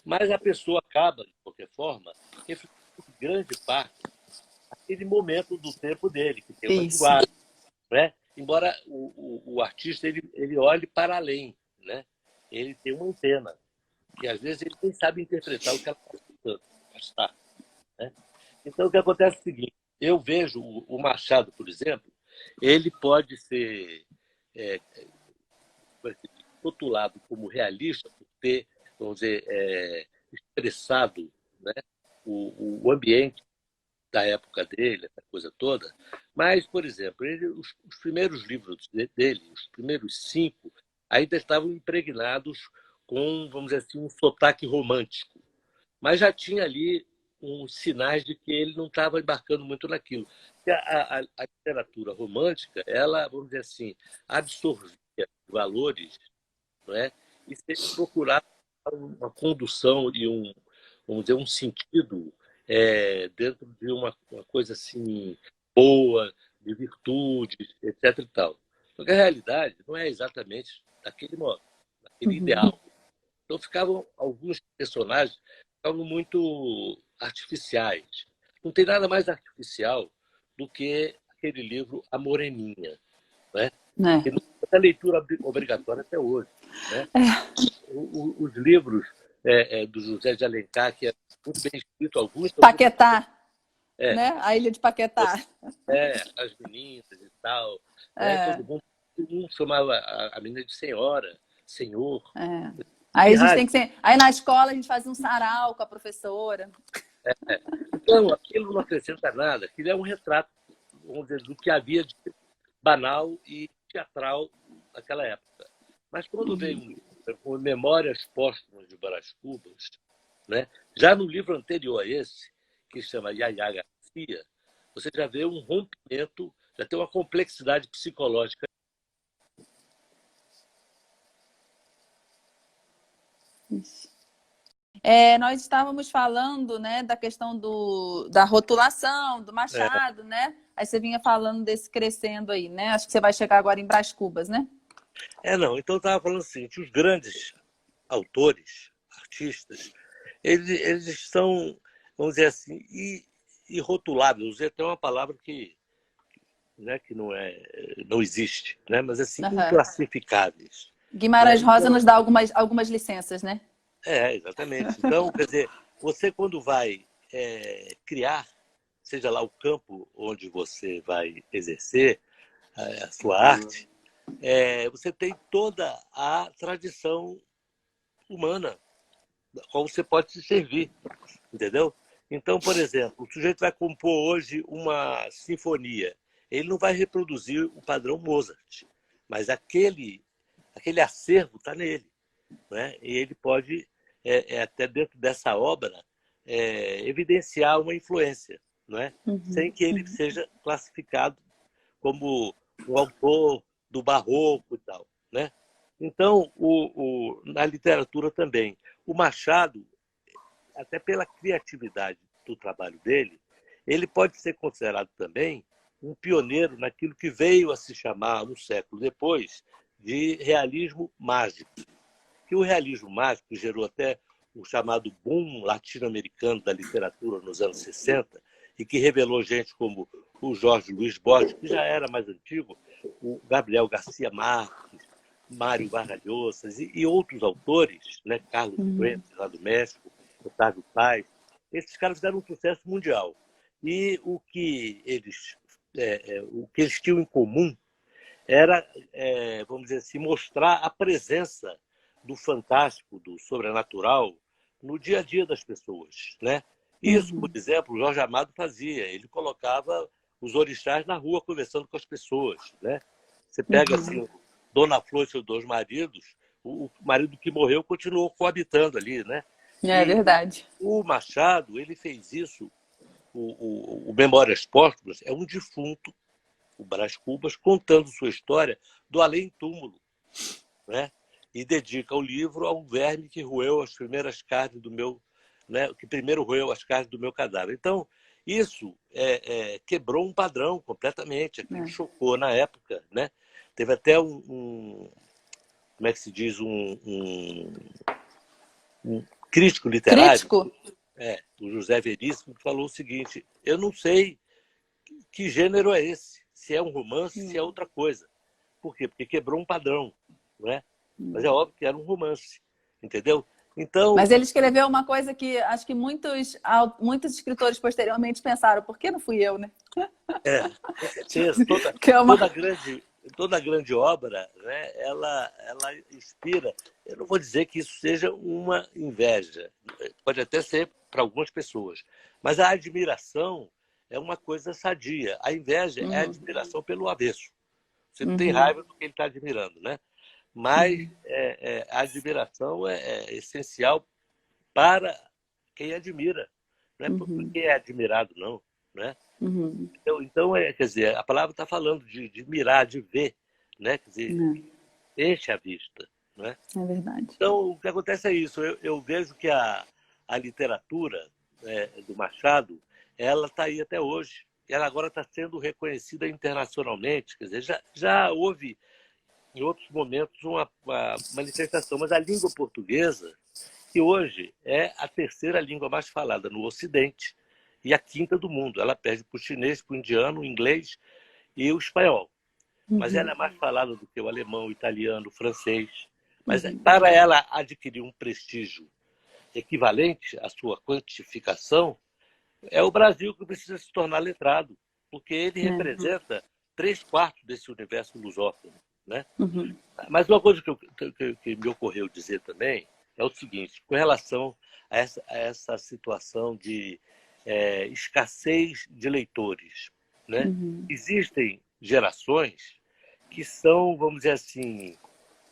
Mas a pessoa acaba, de qualquer forma, refletindo grande parte aquele momento do tempo dele, que tem uma Isso. linguagem, né? Embora o artista ele olhe para além, né? Ele tem uma antena, que às vezes ele nem sabe interpretar o que ela está escutando, mas tá, né? Então, o que acontece é o seguinte, eu vejo o Machado, por exemplo, ele pode ser rotulado como realista por ter, vamos dizer, expressado, né, o ambiente da época dele, essa coisa toda. Mas, por exemplo, os primeiros livros dele, os primeiros 5, ainda estavam impregnados com, vamos dizer assim, um sotaque romântico. Mas já tinha ali uns sinais de que ele não estava embarcando muito naquilo. Porque a literatura romântica, ela, vamos dizer assim, absorvia valores, não é? E sempre procurava uma condução e vamos dizer, um sentido dentro de uma coisa assim boa, de virtudes, etc. E tal. Porque a realidade não é exatamente daquele modo, daquele ideal. Então ficavam alguns personagens ficavam muito artificiais. Não tem nada mais artificial do que aquele livro A Moreninha, né? Né? É a leitura obrigatória até hoje, né? Os livros do José de Alencar, que é muito bem escrito, alguns são muito... Paquetá, né? A Ilha de Paquetá. As meninas e tal, né? Todo mundo chamava a menina de senhora, senhor. Aí a gente tem que ser... Aí na escola a gente faz um sarau com a professora. Então, aquilo não acrescenta nada, aquilo é um retrato, vamos dizer, do que havia de banal e teatral naquela época. Mas quando veio um livro como Memórias Póstumas de Brás Cubas, né? Já no livro anterior a esse, que se chama Yaya Garcia, você já vê um rompimento, já tem uma complexidade psicológica. Nós estávamos falando, né, da questão da rotulação, do Machado, né? Aí você vinha falando desse crescendo aí, né? Acho que você vai chegar agora em Brás Cubas, né? Não, então eu estava falando o seguinte, os grandes autores, artistas, eles estão, vamos dizer assim, irrotuláveis. Usei até uma palavra que, né, que não existe, né, mas assim, Aham. inclassificáveis. Né? Guimarães Rosa Então, nos dá algumas licenças, né? exatamente. Então, quer dizer, você quando vai criar, seja lá o campo onde você vai exercer a sua arte, você tem toda a tradição humana da qual você pode se servir, entendeu? Então, por exemplo, o sujeito vai compor hoje uma sinfonia. Ele não vai reproduzir o padrão Mozart, mas aquele acervo está nele, né? E ele pode, até dentro dessa obra, evidenciar uma influência, não é? Sem que ele seja classificado como um autor do barroco e tal, né? Então, na literatura também, o Machado, até pela criatividade do trabalho dele, ele pode ser considerado também um pioneiro naquilo que veio a se chamar, um século depois, de realismo mágico. Que o realismo mágico gerou até o chamado boom latino-americano da literatura nos anos 60 e que revelou gente como o Jorge Luiz Borges, que já era mais antigo, o Gabriel Garcia Marques, Mário Vargas Llosa e outros autores, né? Carlos Fuentes, lá do México, Otávio Paz. Esses caras fizeram um sucesso mundial. E o que eles tinham em comum era, vamos dizer assim, mostrar a presença do fantástico, do sobrenatural, no dia a dia das pessoas, né? Isso, por exemplo, o Jorge Amado fazia. Ele colocava os orixás na rua conversando com as pessoas, né? Você pega assim, Dona Flor e seus dois maridos, o marido que morreu continuou coabitando ali, né? É E verdade. o Machado, ele fez isso. O Memórias Póstumas é um defunto, o Brás Cubas, contando sua história do além-túmulo, né? E dedica o livro ao verme que roeu as primeiras carnes do meu, né? Que primeiro roeu as carnes do meu cadáver. Então, isso quebrou um padrão completamente. Aquilo chocou na época, né? Teve até como é que se diz, um crítico literário, Crítico? o José Veríssimo, que falou o seguinte: eu não sei que gênero é esse, se é um romance, se é outra coisa. Por quê? Porque quebrou um padrão, não é? Mas é óbvio que era um romance, entendeu? Então, Mas ele escreveu uma coisa que acho que muitos escritores posteriormente pensaram, por que não fui eu, né? com certeza, Que é uma... toda grande obra, né, ela inspira. Eu não vou dizer que isso seja uma inveja, pode até ser para algumas pessoas, mas a admiração é uma coisa sadia. A inveja é a admiração pelo avesso. Você tem raiva do que ele está admirando, né? Mas a admiração é essencial para quem admira, não é por quem é admirado, não, né? Então, quer dizer, a palavra está falando de mirar, de ver, né? Quer dizer, enche a vista, né? É verdade. Então, o que acontece é isso. Eu vejo que a literatura do Machado, ela está aí até hoje. Ela agora está sendo reconhecida internacionalmente. Quer dizer, já houve, em outros momentos, uma manifestação, mas a língua portuguesa, que hoje é a terceira língua mais falada no Ocidente e a quinta do mundo. Ela perde para o chinês, para o indiano, o inglês e o espanhol. Mas ela é mais falada do que o alemão, o italiano, o francês. Mas para ela adquirir um prestígio equivalente à sua quantificação, é o Brasil que precisa se tornar letrado, porque ele representa 3/4 desse universo lusófono, né? Mas uma coisa que me ocorreu dizer também é o seguinte, com relação a essa situação de escassez de leitores, né? Existem gerações que são, vamos dizer assim,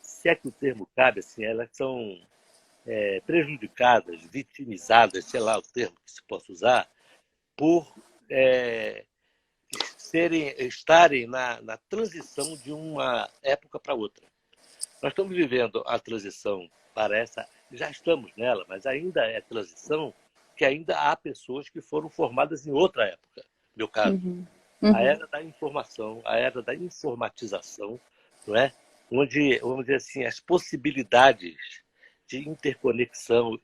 se é que o termo cabe, assim, elas são prejudicadas, vitimizadas, sei lá o termo que se possa usar, por estarem na transição de uma época para outra. Nós estamos vivendo a transição para essa, já estamos nela, mas ainda é transição, que ainda há pessoas que foram formadas em outra época, meu caso. A era da informação, a era da informatização, não é? Onde, vamos dizer assim, as possibilidades de interconexão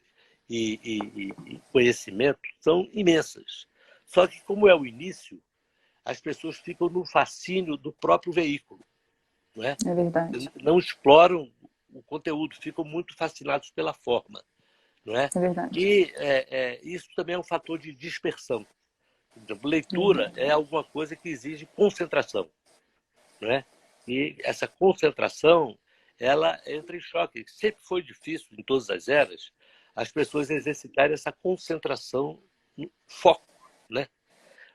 e conhecimento são imensas. Só que, como é o início, as pessoas ficam no fascínio do próprio veículo, não é? É verdade. Não exploram o conteúdo, ficam muito fascinados pela forma, não é? É verdade. E isso também é um fator de dispersão. Por exemplo, leitura é alguma coisa que exige concentração, não é? E essa concentração, ela entra em choque. Sempre foi difícil, em todas as eras, as pessoas exercitarem essa concentração no foco, né?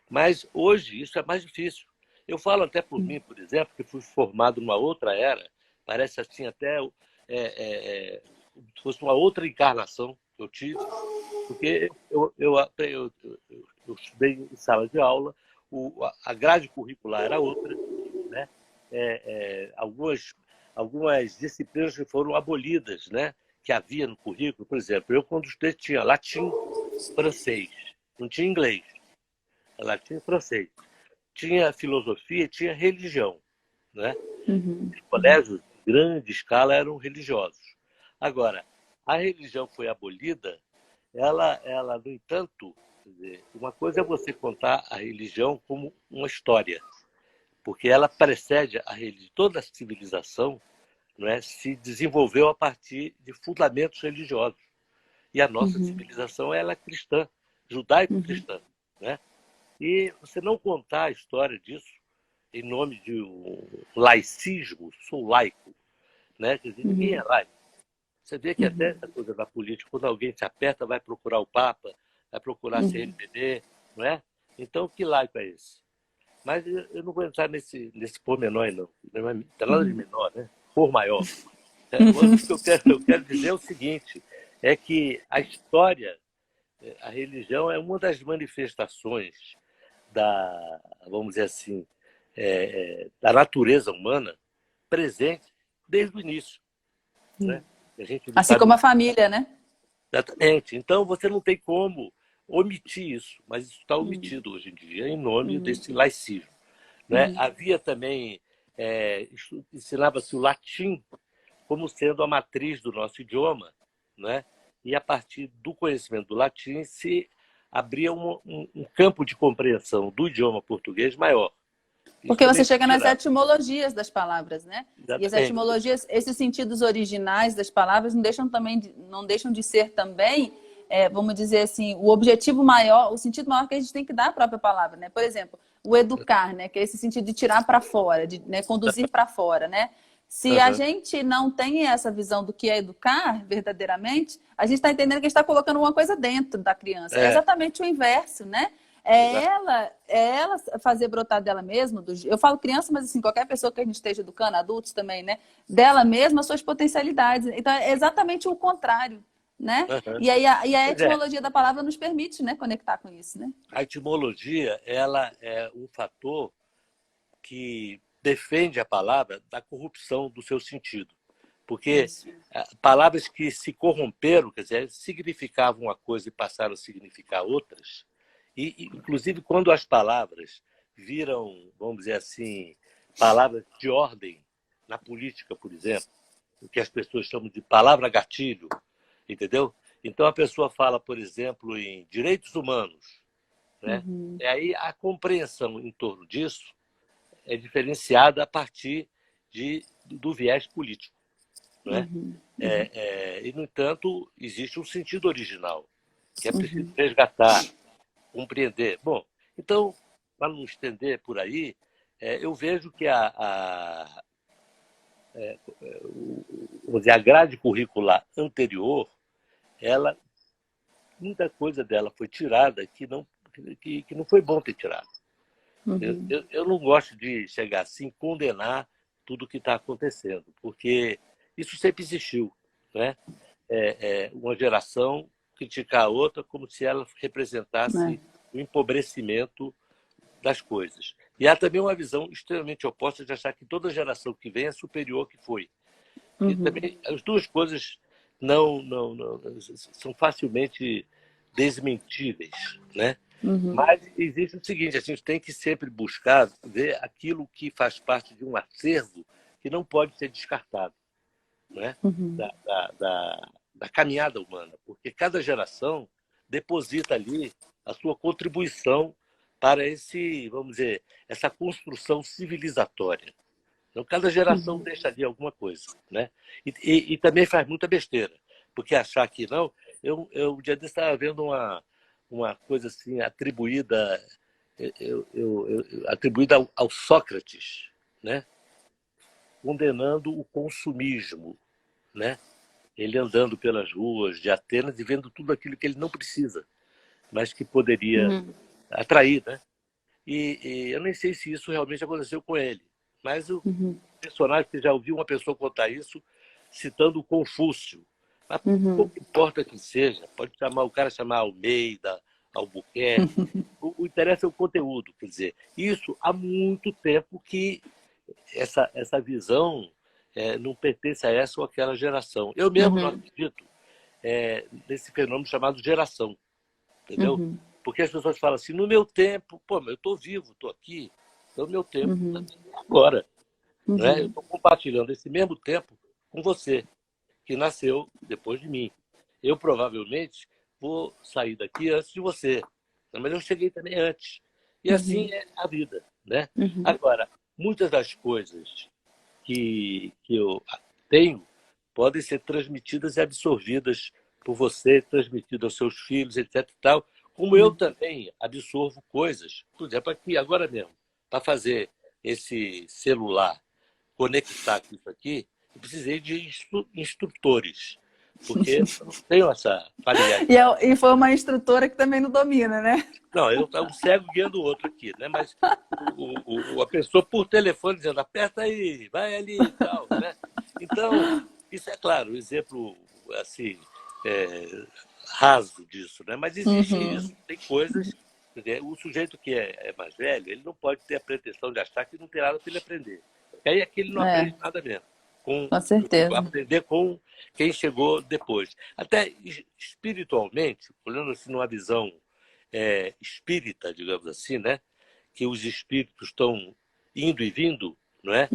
Mas hoje isso é mais difícil. Eu falo até por mim, por exemplo, que fui formado numa outra era, parece assim até como se fosse uma outra encarnação que eu tive, porque eu estudei em sala de aula, a grade curricular era outra, né? Algumas disciplinas que foram abolidas, né? Que havia no currículo, por exemplo, eu quando estudei tinha latim, francês, não tinha inglês, latim e francês. Tinha filosofia e tinha religião, né? Os colégios de grande escala eram religiosos. Agora, a religião foi abolida, no entanto, quer dizer, uma coisa é você contar a religião como uma história, porque ela precede a religião. Toda a civilização, não é, se desenvolveu a partir de fundamentos religiosos. E a nossa civilização ela é cristã, judaico-cristã, né? E você não contar a história disso em nome de um laicismo, sou laico, né? Quer dizer, ninguém é laico. Você vê que até essa coisa da política, quando alguém se aperta, vai procurar o Papa, vai procurar a CNBB, não é? Então, que laico é esse? Mas eu não vou entrar nesse pormenor, não. Não tem nada de menor, né? Por maior. O que eu quero dizer é o seguinte, é que a história, a religião é uma das manifestações vamos dizer assim, da natureza humana presente desde o início, né? A gente não Assim sabe como a família, né? exatamente. Então, você não tem como omitir isso, mas isso está omitido hoje em dia em nome desse laicismo, né? Havia também, ensinava-se o latim como sendo a matriz do nosso idioma, né? E a partir do conhecimento do latim se abria um campo de compreensão do idioma português maior. Isso Porque também você foi chega nas tirado. etimologias das palavras, né? E as Exatamente. etimologias, esses sentidos originais das palavras não deixam de ser também, vamos dizer assim, o objetivo maior, o sentido maior que a gente tem que dar à própria palavra, né? Por exemplo, o educar, né? Que é esse sentido de tirar para fora, de, né, conduzir para fora, né? Se a Uhum. gente não tem essa visão do que é educar verdadeiramente, a gente está entendendo que a gente está colocando uma coisa dentro da criança. É exatamente o inverso, né? É ela fazer brotar dela mesma, eu falo criança, mas assim, qualquer pessoa que a gente esteja educando, adultos também, né? Dela mesma, as suas potencialidades. Então, é exatamente o contrário, né? Uhum. E aí a Pois é, etimologia da palavra nos permite, né, conectar com isso, né? a etimologia ela é um fator que defende a palavra da corrupção do seu sentido. Porque Isso. palavras que se corromperam, quer dizer, significavam uma coisa e passaram a significar outras, e inclusive quando as palavras viram, vamos dizer assim, palavras de ordem na política, por exemplo, o que as pessoas chamam de palavra gatilho, entendeu? Então a pessoa fala, por exemplo, em direitos humanos, né? E aí a compreensão em torno disso é diferenciada a partir do viés político, não é? E, no entanto, existe um sentido original, que é preciso resgatar, compreender. Bom, então, para não estender por aí, eu vejo que vamos dizer, a grade curricular anterior, muita coisa dela foi tirada que não foi bom ter tirado. Eu não gosto de chegar assim condenar tudo o que está acontecendo, porque isso sempre existiu, né? Uma geração criticar a outra como se ela representasse o empobrecimento das coisas. E há também uma visão extremamente oposta de achar que toda geração que vem é superior ao que foi. E também as duas coisas não são facilmente desmentíveis, né? Mas existe o seguinte, a gente tem que sempre buscar ver aquilo que faz parte de um acervo que não pode ser descartado, né? da caminhada humana, porque cada geração deposita ali a sua contribuição para esse, vamos dizer, essa construção civilizatória. Então, cada geração deixa ali alguma coisa, né? E também faz muita besteira, porque achar que não... um dia desse estava vendo uma coisa assim atribuída, atribuída ao Sócrates, né? Condenando o consumismo, né? Ele andando pelas ruas de Atenas e vendo tudo aquilo que ele não precisa, mas que poderia atrair, né? E eu nem sei se isso realmente aconteceu com ele, mas o personagem, que já ouviu uma pessoa contar isso, citando o Confúcio. Mas pouco importa que seja, pode chamar o cara, chamar Almeida, Albuquerque, o interesse é o conteúdo, quer dizer, isso há muito tempo que essa visão não pertence a essa ou aquela geração. Eu mesmo não acredito nesse fenômeno chamado geração, entendeu? Porque as pessoas falam assim, no meu tempo, pô, eu estou vivo, estou aqui, então o meu tempo é agora. Né? Eu estou compartilhando esse mesmo tempo com você, que nasceu depois de mim. Eu provavelmente vou sair daqui antes de você, mas eu cheguei também antes. E assim é a vida. Né? Agora, muitas das coisas que eu tenho podem ser transmitidas e absorvidas por você, transmitidas aos seus filhos, etc. E tal, como eu também absorvo coisas, por exemplo, aqui, agora mesmo, para fazer esse celular conectar com isso aqui, eu precisei de instrutores, porque eu não tenho essa familiaridade. E foi uma instrutora que também não domina, né? Não, eu estava um cego guiando o outro aqui, né? Mas a pessoa por telefone dizendo, aperta aí, vai ali e tal, né? Então, isso é claro, um exemplo assim, raso disso, né? Mas existe isso, tem coisas. O sujeito que é mais velho, ele não pode ter a pretensão de achar que não tem nada para ele aprender. E aí aquele não aprende nada mesmo. Com certeza. Aprender com quem chegou depois. Até espiritualmente, olhando assim numa visão espírita, digamos assim, né? Que os espíritos estão indo e vindo, não é?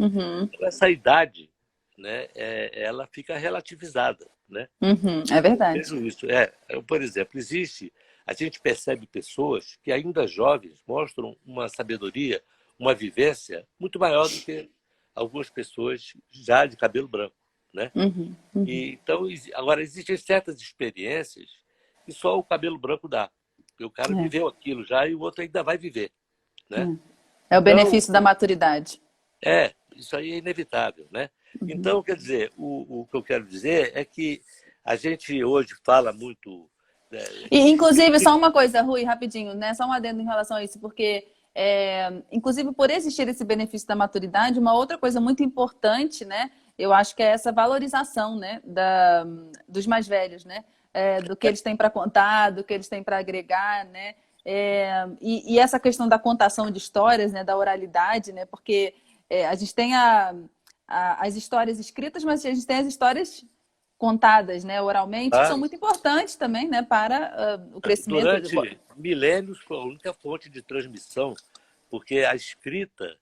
Essa idade, né? Ela fica relativizada, né? É verdade. Vejo isso. Por exemplo, a gente percebe pessoas que ainda jovens mostram uma sabedoria, uma vivência muito maior do que algumas pessoas já de cabelo branco, né? Então, agora existem certas experiências que só o cabelo branco dá. Porque o cara viveu aquilo já e o outro ainda vai viver, né? É o benefício da maturidade. Isso aí é inevitável, né? Então, quer dizer, o que eu quero dizer é que a gente hoje fala muito... E, inclusive, só uma coisa, Rui, rapidinho, né? Só um adendo em relação a isso, porque, inclusive, por existir esse benefício da maturidade, uma outra coisa muito importante, né? Eu acho que é essa valorização, né? Dos mais velhos, né? Do que eles têm para contar, do que eles têm para agregar, né? E essa questão da contação de histórias, né? Da oralidade, né? Porque a gente tem as histórias escritas, mas a gente tem as histórias contadas, né, oralmente, que são muito importantes também, né, para o crescimento. Durante milênios foi a única fonte de transmissão, porque a escrita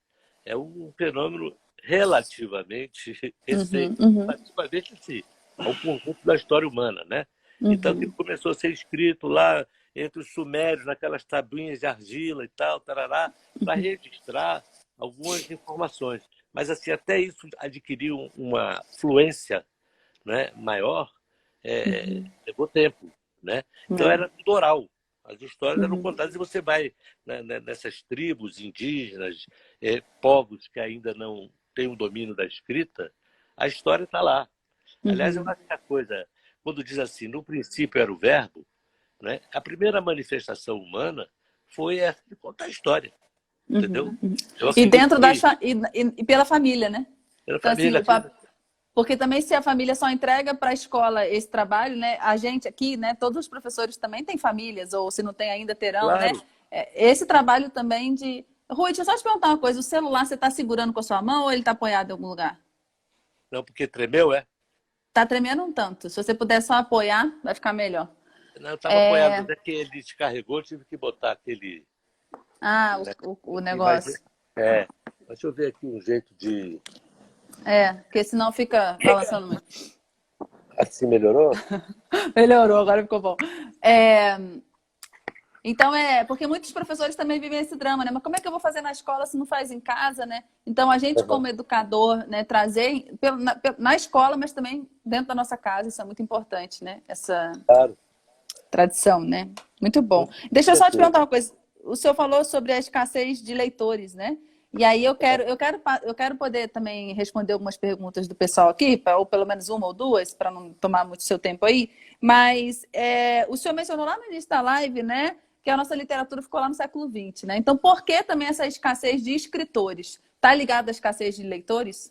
é um fenômeno relativamente recente, relativamente assim, ao conjunto da história humana, né? Então, que começou a ser escrito lá entre os sumérios, naquelas tabuinhas de argila e tal, tarará, para registrar algumas informações. Mas, assim, até isso adquiriu uma fluência, né, maior, levou tempo, né? Então era tudo oral. As histórias eram contadas e você vai nessas tribos indígenas, povos que ainda não têm o domínio da escrita, a história está lá. Aliás, eu acho que a coisa, quando diz assim, no princípio era o verbo, né? A primeira manifestação humana foi essa de contar a história, entendeu? E dentro e pela família, né? Pela então, família, assim, porque também se a família só entrega para a escola esse trabalho, né? A gente aqui, né? Todos os professores também têm famílias, ou se não tem ainda terão, claro. né? Esse trabalho também de... Rui, deixa eu só te perguntar uma coisa. O celular você está segurando com a sua mão ou ele está apoiado em algum lugar? Não, porque tremeu, Está tremendo um tanto. Se você puder só apoiar, vai ficar melhor. Não, eu estava apoiado, até que ele descarregou, tive que botar aquele... o negócio. Deixa eu ver aqui um jeito de... Porque senão fica balançando muito. Assim melhorou? Melhorou, agora ficou bom. É, então, porque muitos professores também vivem esse drama, né? Mas como é que eu vou fazer na escola se não faz em casa, né? Então, a gente, Uhum. como educador, né, trazer na escola, mas também dentro da nossa casa, isso é muito importante, né? Essa Claro, tradição, né? Muito bom. com Deixa eu só te perguntar certeza. uma coisa. O senhor falou sobre a escassez de leitores, né? E aí eu quero poder também responder algumas perguntas do pessoal aqui, ou pelo menos uma ou duas, para não tomar muito seu tempo aí. Mas o senhor mencionou lá no início da live, né? Que a nossa literatura ficou lá no século XX, né? Então, por que também essa escassez de escritores? Está ligado à escassez de leitores?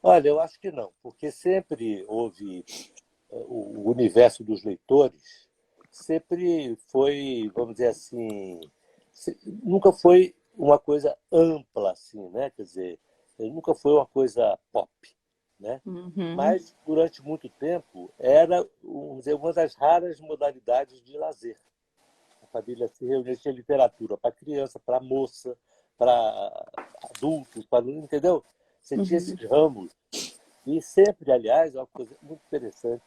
Olha, eu acho que não, porque sempre houve o universo dos leitores, sempre foi, vamos dizer assim, nunca foi uma coisa ampla assim, né? Quer dizer, nunca foi uma coisa pop, né? Uhum, Mas durante muito tempo era, vamos dizer, uma das raras modalidades de lazer. A família se reunia, tinha literatura para criança, para moça, para adultos, para, entendeu? Você tinha esses uhum, ramos. E sempre, aliás, é uma coisa muito interessante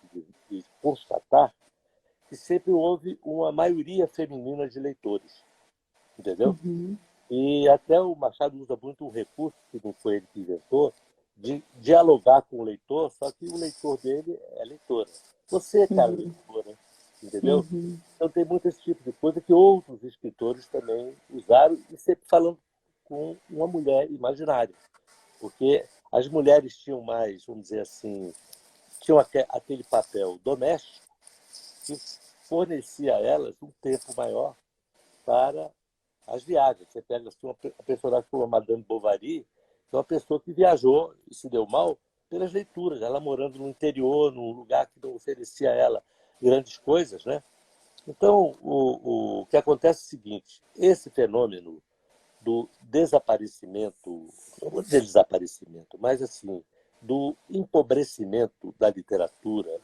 de constatar que sempre houve uma maioria feminina de leitores, entendeu? uhum, E até o Machado usa muito um recurso, que não foi ele que inventou, de dialogar com o leitor, só que o leitor dele é leitora. Você, cara, é uhum, leitora, entendeu? uhum, Então tem muito esse tipo de coisa que outros escritores também usaram, e sempre falando com uma mulher imaginária. Porque as mulheres tinham mais, vamos dizer assim, tinham aquele papel doméstico que fornecia a elas um tempo maior para as viagens. Você pega assim, uma personagem como a Madame Bovary, que é uma pessoa que viajou e se deu mal pelas leituras, ela morando no interior, num lugar que não oferecia a ela grandes coisas, né? Então, o que acontece é o seguinte: esse fenômeno do desaparecimento, não vou dizer desaparecimento, mas assim, do empobrecimento da literatura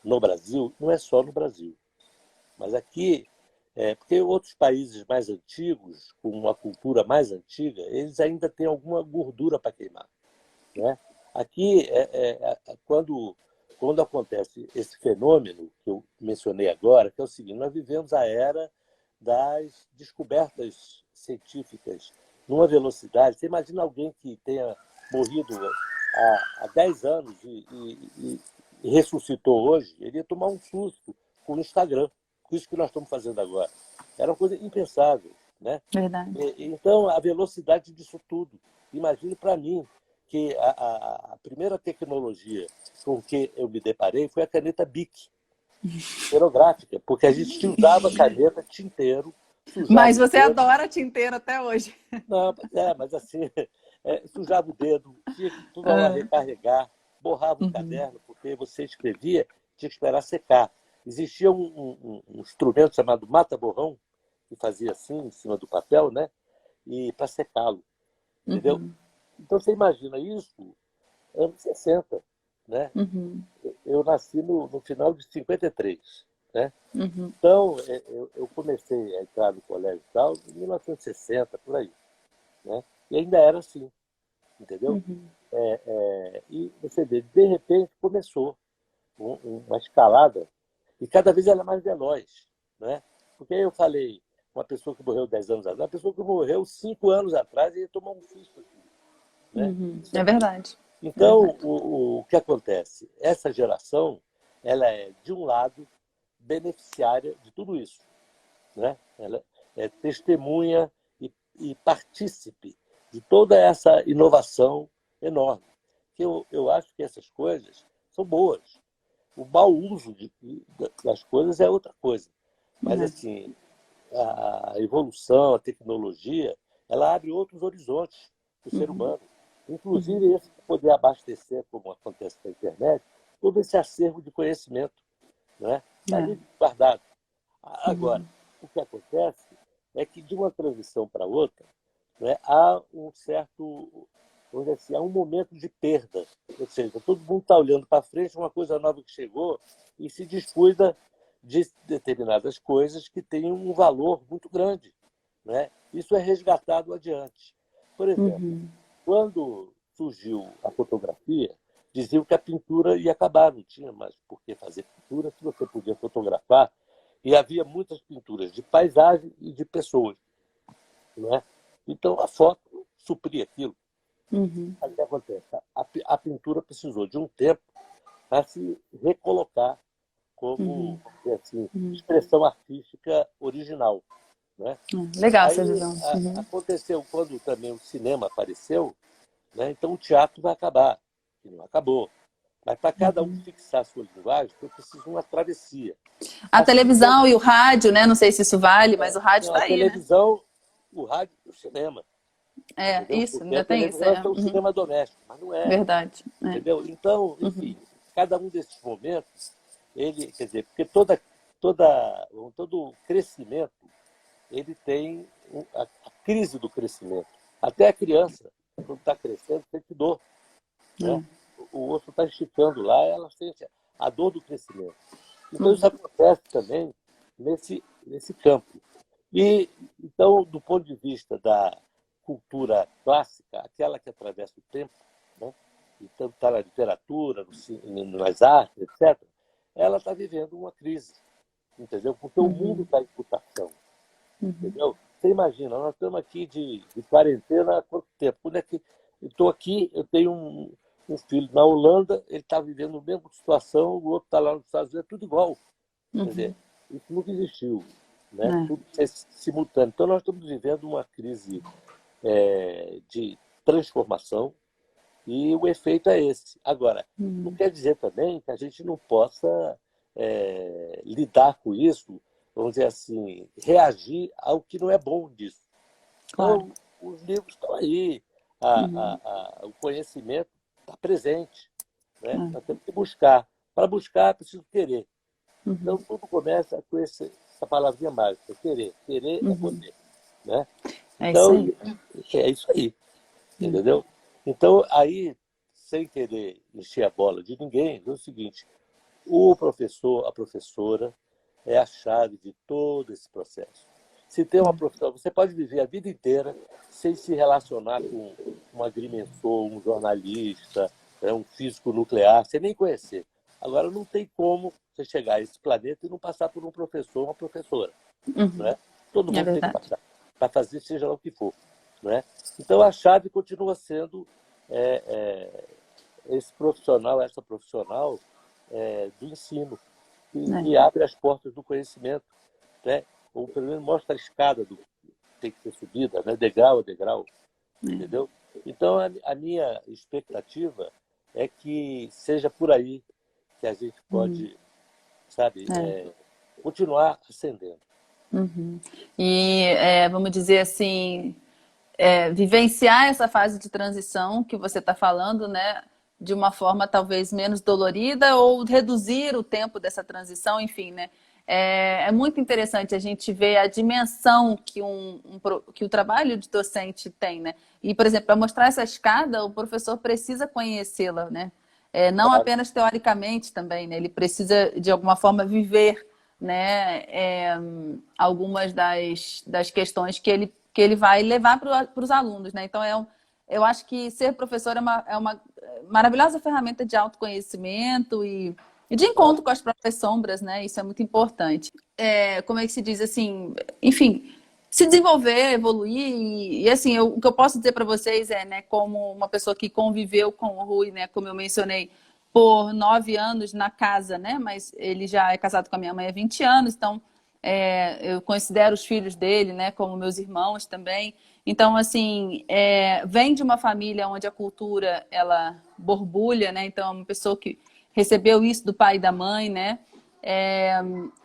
no Brasil, não é só no Brasil, mas aqui, porque outros países mais antigos, com uma cultura mais antiga, eles ainda têm alguma gordura para queimar, né? Aqui, quando acontece esse fenômeno que eu mencionei agora, que é o seguinte: nós vivemos a era das descobertas científicas numa velocidade. Você imagina alguém que tenha morrido há 10 anos e ressuscitou hoje, ele ia tomar um susto com o Instagram, com isso que nós estamos fazendo agora. Era uma coisa impensável, né? verdade. Então, a velocidade disso tudo. Imagine para mim que a primeira tecnologia com que eu me deparei foi a caneta Bic, esferográfica, porque a gente usava a caneta tinteiro, sujava Mas o você dedo. adora tinteiro até hoje. Não, mas assim, sujava o dedo, tinha que toda hora Ah, recarregar, borrava o uhum, caderno, porque você escrevia, tinha que esperar secar. Existia um instrumento chamado mata-borrão, que fazia assim, em cima do papel, né? E para secá-lo, entendeu? uhum, Então você imagina isso, anos 60, né? uhum, Eu nasci no final de 53, né? uhum, Então, eu comecei a entrar no colégio e tal em 1960, por aí, né? E ainda era assim, entendeu? uhum, E você vê, de repente começou uma escalada e cada vez ela é mais veloz, né? Porque aí eu falei, uma pessoa que morreu 10 anos atrás, uma pessoa que morreu 5 anos atrás ia tomar um susto aqui, né? uhum. Isso É aqui. verdade. É Então, verdade. o que acontece? Essa geração, ela é, de um lado, beneficiária de tudo isso, né? Ela é testemunha e partícipe de toda essa inovação enorme. Que eu acho que essas coisas são boas. O mau uso das coisas é outra coisa. Mas, É. assim, a evolução, a tecnologia, ela abre outros horizontes para o ser Uhum, humano. uhum, Inclusive esse de poder abastecer, como acontece com a internet, todo esse acervo de conhecimento, né? Está é. ali guardado. Agora, Uhum, o que acontece é que de uma transição para outra, né, há um certo, vamos dizer assim, há um momento de perda. Ou seja, todo mundo está olhando para frente, uma coisa nova que chegou, e se descuida de determinadas coisas que têm um valor muito grande, né? Isso é resgatado adiante. Por exemplo, uhum, quando surgiu a fotografia, diziam que a pintura ia acabar, não tinha mais por que fazer pintura, se você podia fotografar. E havia muitas pinturas de paisagem e de pessoas, não é? Então, a foto supria aquilo. Uhum. Aí o que acontece? A pintura precisou de um tempo para se recolocar como, vamos dizer assim, expressão artística original, né? Legal Aí essa visão. Uhum. aconteceu quando também o cinema apareceu, né? Então o teatro vai acabar, que não acabou. Mas para cada um fixar a sua linguagem, foi preciso uma travessia. A Assim televisão como e o rádio, né? Não sei se isso vale, mas o rádio a está aí, né? televisão, o rádio e o cinema, É, entendeu? isso, Porque a ainda tem isso. televisão é É. um Uhum. cinema doméstico, mas não é, Verdade. É. entendeu? Então, enfim, cada um desses momentos, ele, quer dizer, porque todo crescimento, ele tem a crise do crescimento. Até a criança, quando está crescendo, sente dor, né? O osso está esticando lá, ela sente a dor do crescimento. Então, isso acontece também nesse campo. E, então, do ponto de vista da cultura clássica, aquela que atravessa o tempo, né? Então está na literatura, nas artes, etc., ela está vivendo uma crise, entendeu? Porque o mundo está em mutação, entendeu? Você imagina, nós estamos aqui de quarentena há quanto tempo? Quando é que eu estou aqui, eu tenho um filho na Holanda, ele está vivendo a mesma situação, o outro está lá nos Estados Unidos, é tudo igual. Quer dizer, isso nunca existiu, né? É. Tudo é simultâneo. Então, nós estamos vivendo uma crise de transformação e o efeito é esse. Agora, não quer dizer também que a gente não possa lidar com isso, vamos dizer assim, reagir ao que não é bom disso. Claro. Então, os livros estão aí, o conhecimento está presente, né? Nós temos que buscar. Para buscar, é preciso querer. Então, tudo começa com essa palavrinha mágica, querer. Querer é poder, né? É isso Então, aí. é isso aí, entendeu? Então, aí, sem querer encher a bola de ninguém, é o seguinte, o professor, a professora, é a chave de todo esse processo. Se tem uma profissão, você pode viver a vida inteira sem se relacionar com um agrimensor, um jornalista, um físico nuclear, sem nem conhecer. Agora, não tem como você chegar a esse planeta e não passar por um professor ou uma professora. Não é? Todo É mundo tem que verdade. passar, para fazer seja lá o que for. Não é? Então, a chave continua sendo esse profissional, essa profissional do ensino, que abre as portas do conhecimento, né? Ou pelo menos mostra a escada do que tem que ser subida, né? Degrau a degrau, entendeu? Então, a minha expectativa é que seja por aí que a gente pode, sabe, continuar ascendendo. E vamos dizer assim, vivenciar essa fase de transição que você está falando, né? De uma forma talvez menos dolorida ou reduzir o tempo dessa transição, enfim, né? É muito interessante a gente ver a dimensão que o trabalho de docente tem, né? E, por exemplo, para mostrar essa escada, o professor precisa conhecê-la, né? Não Claro. apenas teoricamente também, né? Ele precisa, de alguma forma, viver, né? Algumas das questões que ele vai levar para os alunos, né? Então, eu acho que ser professor é uma maravilhosa ferramenta de autoconhecimento e de encontro com as próprias sombras, né? Isso é muito importante. Como é que se diz assim? Enfim, se desenvolver, evoluir e assim, o que eu posso dizer para vocês né, como uma pessoa que conviveu com o Rui, né, como eu mencionei, por 9 anos na casa, né? Mas ele já é casado com a minha mãe há 20 anos, então eu considero os filhos dele, né, como meus irmãos também. Então, assim, vem de uma família onde a cultura, ela borbulha, né? Então, é uma pessoa que recebeu isso do pai e da mãe, né?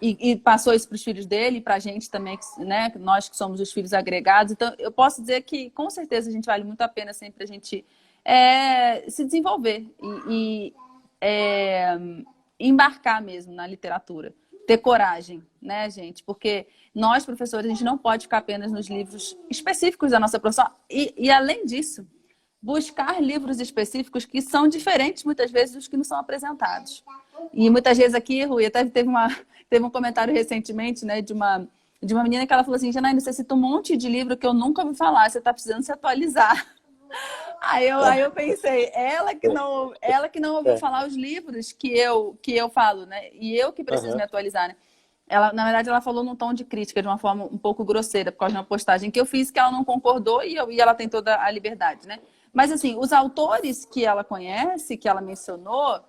E passou isso para os filhos dele e para a gente também, né? Nós que somos os filhos agregados. Então, eu posso dizer que, com certeza, a gente vale muito a pena sempre a gente se desenvolver e embarcar mesmo na literatura. Ter coragem, né, gente? Porque nós, professores, a gente não pode ficar apenas nos livros específicos da nossa profissão. E além disso, buscar livros específicos que são diferentes, muitas vezes, dos que nos são apresentados. E muitas vezes aqui, Rui, até teve um comentário recentemente, né, de uma menina que ela falou assim, Janaína, você cita um monte de livro que eu nunca ouvi falar, você está precisando se atualizar. Aí eu pensei, ela que não ouviu falar os livros que eu falo, né? E eu que preciso me atualizar, né? Ela, na verdade, ela falou num tom de crítica, de uma forma um pouco grosseira, por causa de uma postagem que eu fiz que ela não concordou e ela tem toda a liberdade, né? Mas, assim, os autores que ela conhece, que ela mencionou,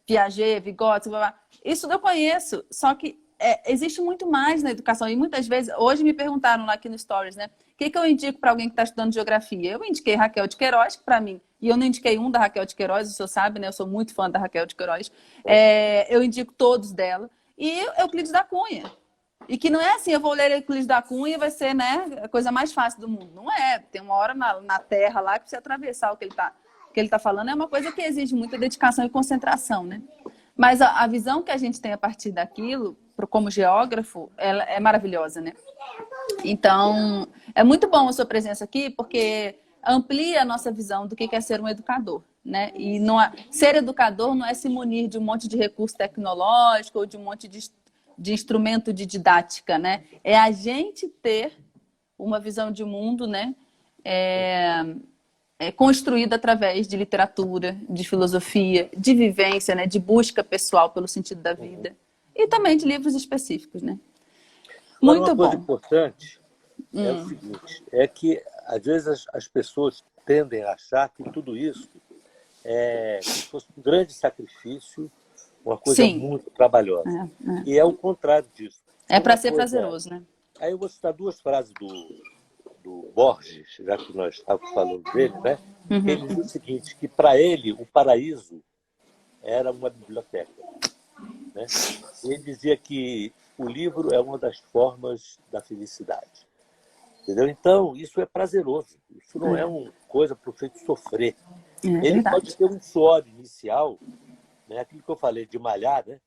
Piaget, Vygotsky, blá, blá, isso eu conheço, só que existe muito mais na educação. E muitas vezes, hoje me perguntaram lá aqui no Stories, né? O que eu indico para alguém que está estudando geografia? Eu indiquei Raquel de Queiroz, para mim, e eu não indiquei um da Raquel de Queiroz, o senhor sabe, né? Eu sou muito fã da Raquel de Queiroz. Eu indico todos dela. E Euclides da Cunha. E que não é assim, eu vou ler Euclides da Cunha e vai ser, né, a coisa mais fácil do mundo. Não é. Tem uma hora na Terra lá que você atravessar o que ele tá falando. É uma coisa que exige muita dedicação e concentração, né? Mas a visão que a gente tem a partir daquilo, como geógrafo, ela é maravilhosa, né? Então, é muito bom a sua presença aqui, porque amplia a nossa visão do que é ser um educador, né? E ser educador não é se munir de um monte de recurso tecnológico ou de um monte de instrumento de didática, né? É a gente ter uma visão de mundo, né? Construída através de literatura, de filosofia, de vivência, né? De busca pessoal pelo sentido da vida. E também de livros específicos, né? Agora, Muito uma coisa bom. importante é o seguinte, é que às vezes as pessoas tendem a achar que tudo isso é como se fosse um grande sacrifício, uma coisa Sim. muito trabalhosa. E é o contrário disso. É para ser prazeroso, né? Aí eu vou citar duas frases do Borges, já que nós estávamos falando dele, né? Ele diz o seguinte, que para ele o paraíso era uma biblioteca, né? Ele dizia que o livro é uma das formas da felicidade. Entendeu? Então, isso é prazeroso. Isso não é uma coisa para o feito sofrer. Ele verdade. pode ter um suor inicial, né? Aquilo que eu falei de malhar, né?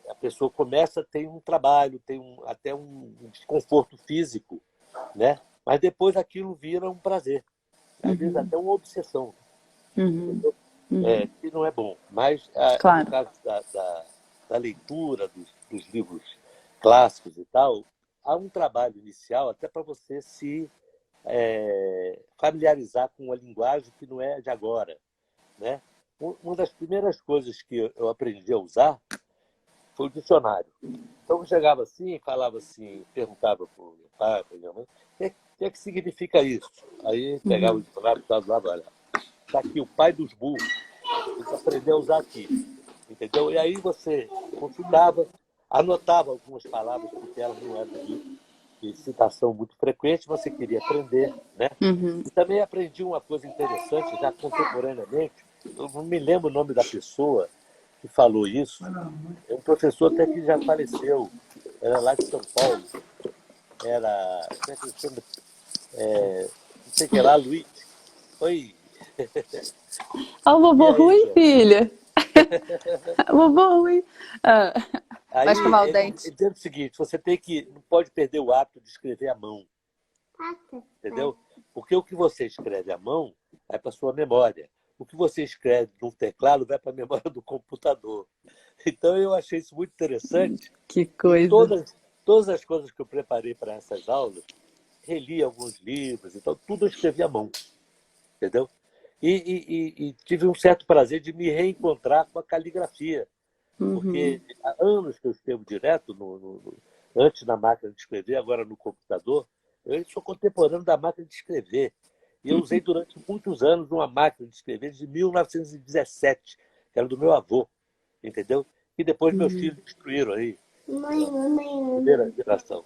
A pessoa começa, tem um trabalho, tem até um desconforto físico, né? Mas depois aquilo vira um prazer. Às vezes até uma obsessão. Que não é bom. Mas, Claro. no caso da leitura dos livros clássicos e tal, há um trabalho inicial até para você se familiarizar com uma linguagem que não é de agora, né? Uma das primeiras coisas que eu aprendi a usar foi o dicionário. Então eu chegava assim, falava assim, perguntava para o meu pai, para a minha mãe, o que significa isso? Aí pegava o dicionário e falava, olha, está aqui o pai dos burros, tem que aprender a usar aqui. Entendeu? E aí você consultava, anotava algumas palavras, porque elas não eram de citação muito frequente, você queria aprender, né? E também aprendi uma coisa interessante, já contemporaneamente, eu não me lembro o nome da pessoa que falou isso, é um professor até que já faleceu, era lá de São Paulo, era, como é que ele chama? Não sei o que lá, Luiz. Oi! Ó, o vovô E aí, Rui, Zé? filha. Vovô Rui. Vai Aí escovar o ele dente. dizendo o seguinte, não pode perder o hábito de escrever à mão, entendeu? Porque o que você escreve à mão vai para sua memória. O que você escreve no teclado vai para a memória do computador. Então eu achei isso muito interessante. Que E coisa. todas as coisas que eu preparei para essas aulas, reli alguns livros, então tudo eu escrevi à mão, entendeu? E tive um certo prazer de me reencontrar com a caligrafia, porque há anos que eu escrevo direto, antes na máquina de escrever, agora no computador. Eu sou contemporâneo da máquina de escrever. E eu usei durante muitos anos uma máquina de escrever de 1917, que era do meu avô, entendeu? E depois meus filhos destruíram aí, primeira geração.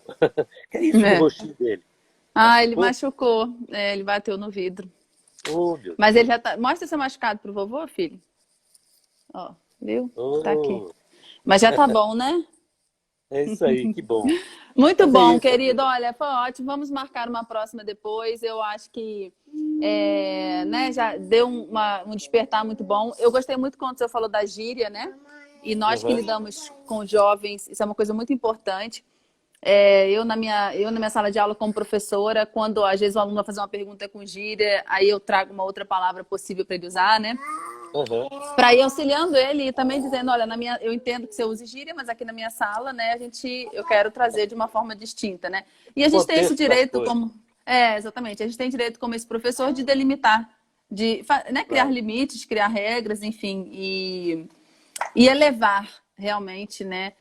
Que é isso no rostinho dele? Ele machucou. Ele bateu no vidro. Oh, meu Mas Deus. ele já tá... Mostra seu machucado pro vovô, filho. Ó, viu? Tá aqui. Mas já tá bom, né? É isso aí, que bom. Muito Mas é bom, isso, querido. amiga. Olha, foi ótimo. Vamos marcar uma próxima depois. Eu acho que né, já deu um despertar muito bom. Eu gostei muito quando você falou da gíria, né? E nós que lidamos com jovens, isso é uma coisa muito importante. Eu na minha sala de aula como professora, quando às vezes o aluno vai fazer uma pergunta com gíria, aí eu trago uma outra palavra possível para ele usar, né? Para ir auxiliando ele e também dizendo, olha, eu entendo que você use gíria, mas aqui na minha sala, né, eu quero trazer de uma forma distinta, né? E a gente tem esse direito como... exatamente. A gente tem direito como esse professor de delimitar né, criar limites, criar regras, enfim, e elevar realmente, né,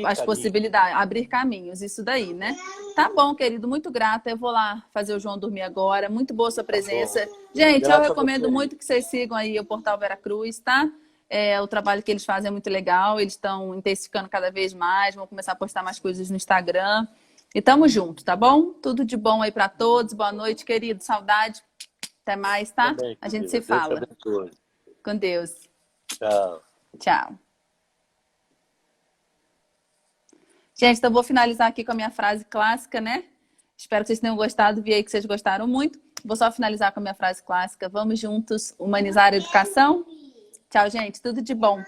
as possibilidades, abrir caminhos, isso daí, né? Tá bom, querido, muito grata. Eu vou lá fazer o João dormir agora. Muito boa sua presença. Gente, eu recomendo muito que vocês sigam aí o Portal Veracruz, tá? O trabalho que eles fazem é muito legal. Eles estão intensificando cada vez mais. Vão começar a postar mais coisas no Instagram. E tamo junto, tá bom? Tudo de bom aí para todos. Boa noite, querido. Saudade. Até mais, tá? Também, a gente se fala. Com Deus. Tchau. Tchau. Gente, então vou finalizar aqui com a minha frase clássica, né? Espero que vocês tenham gostado. Vi aí que vocês gostaram muito. Vou só finalizar com a minha frase clássica. Vamos juntos humanizar a educação? Tchau, gente. Tudo de bom.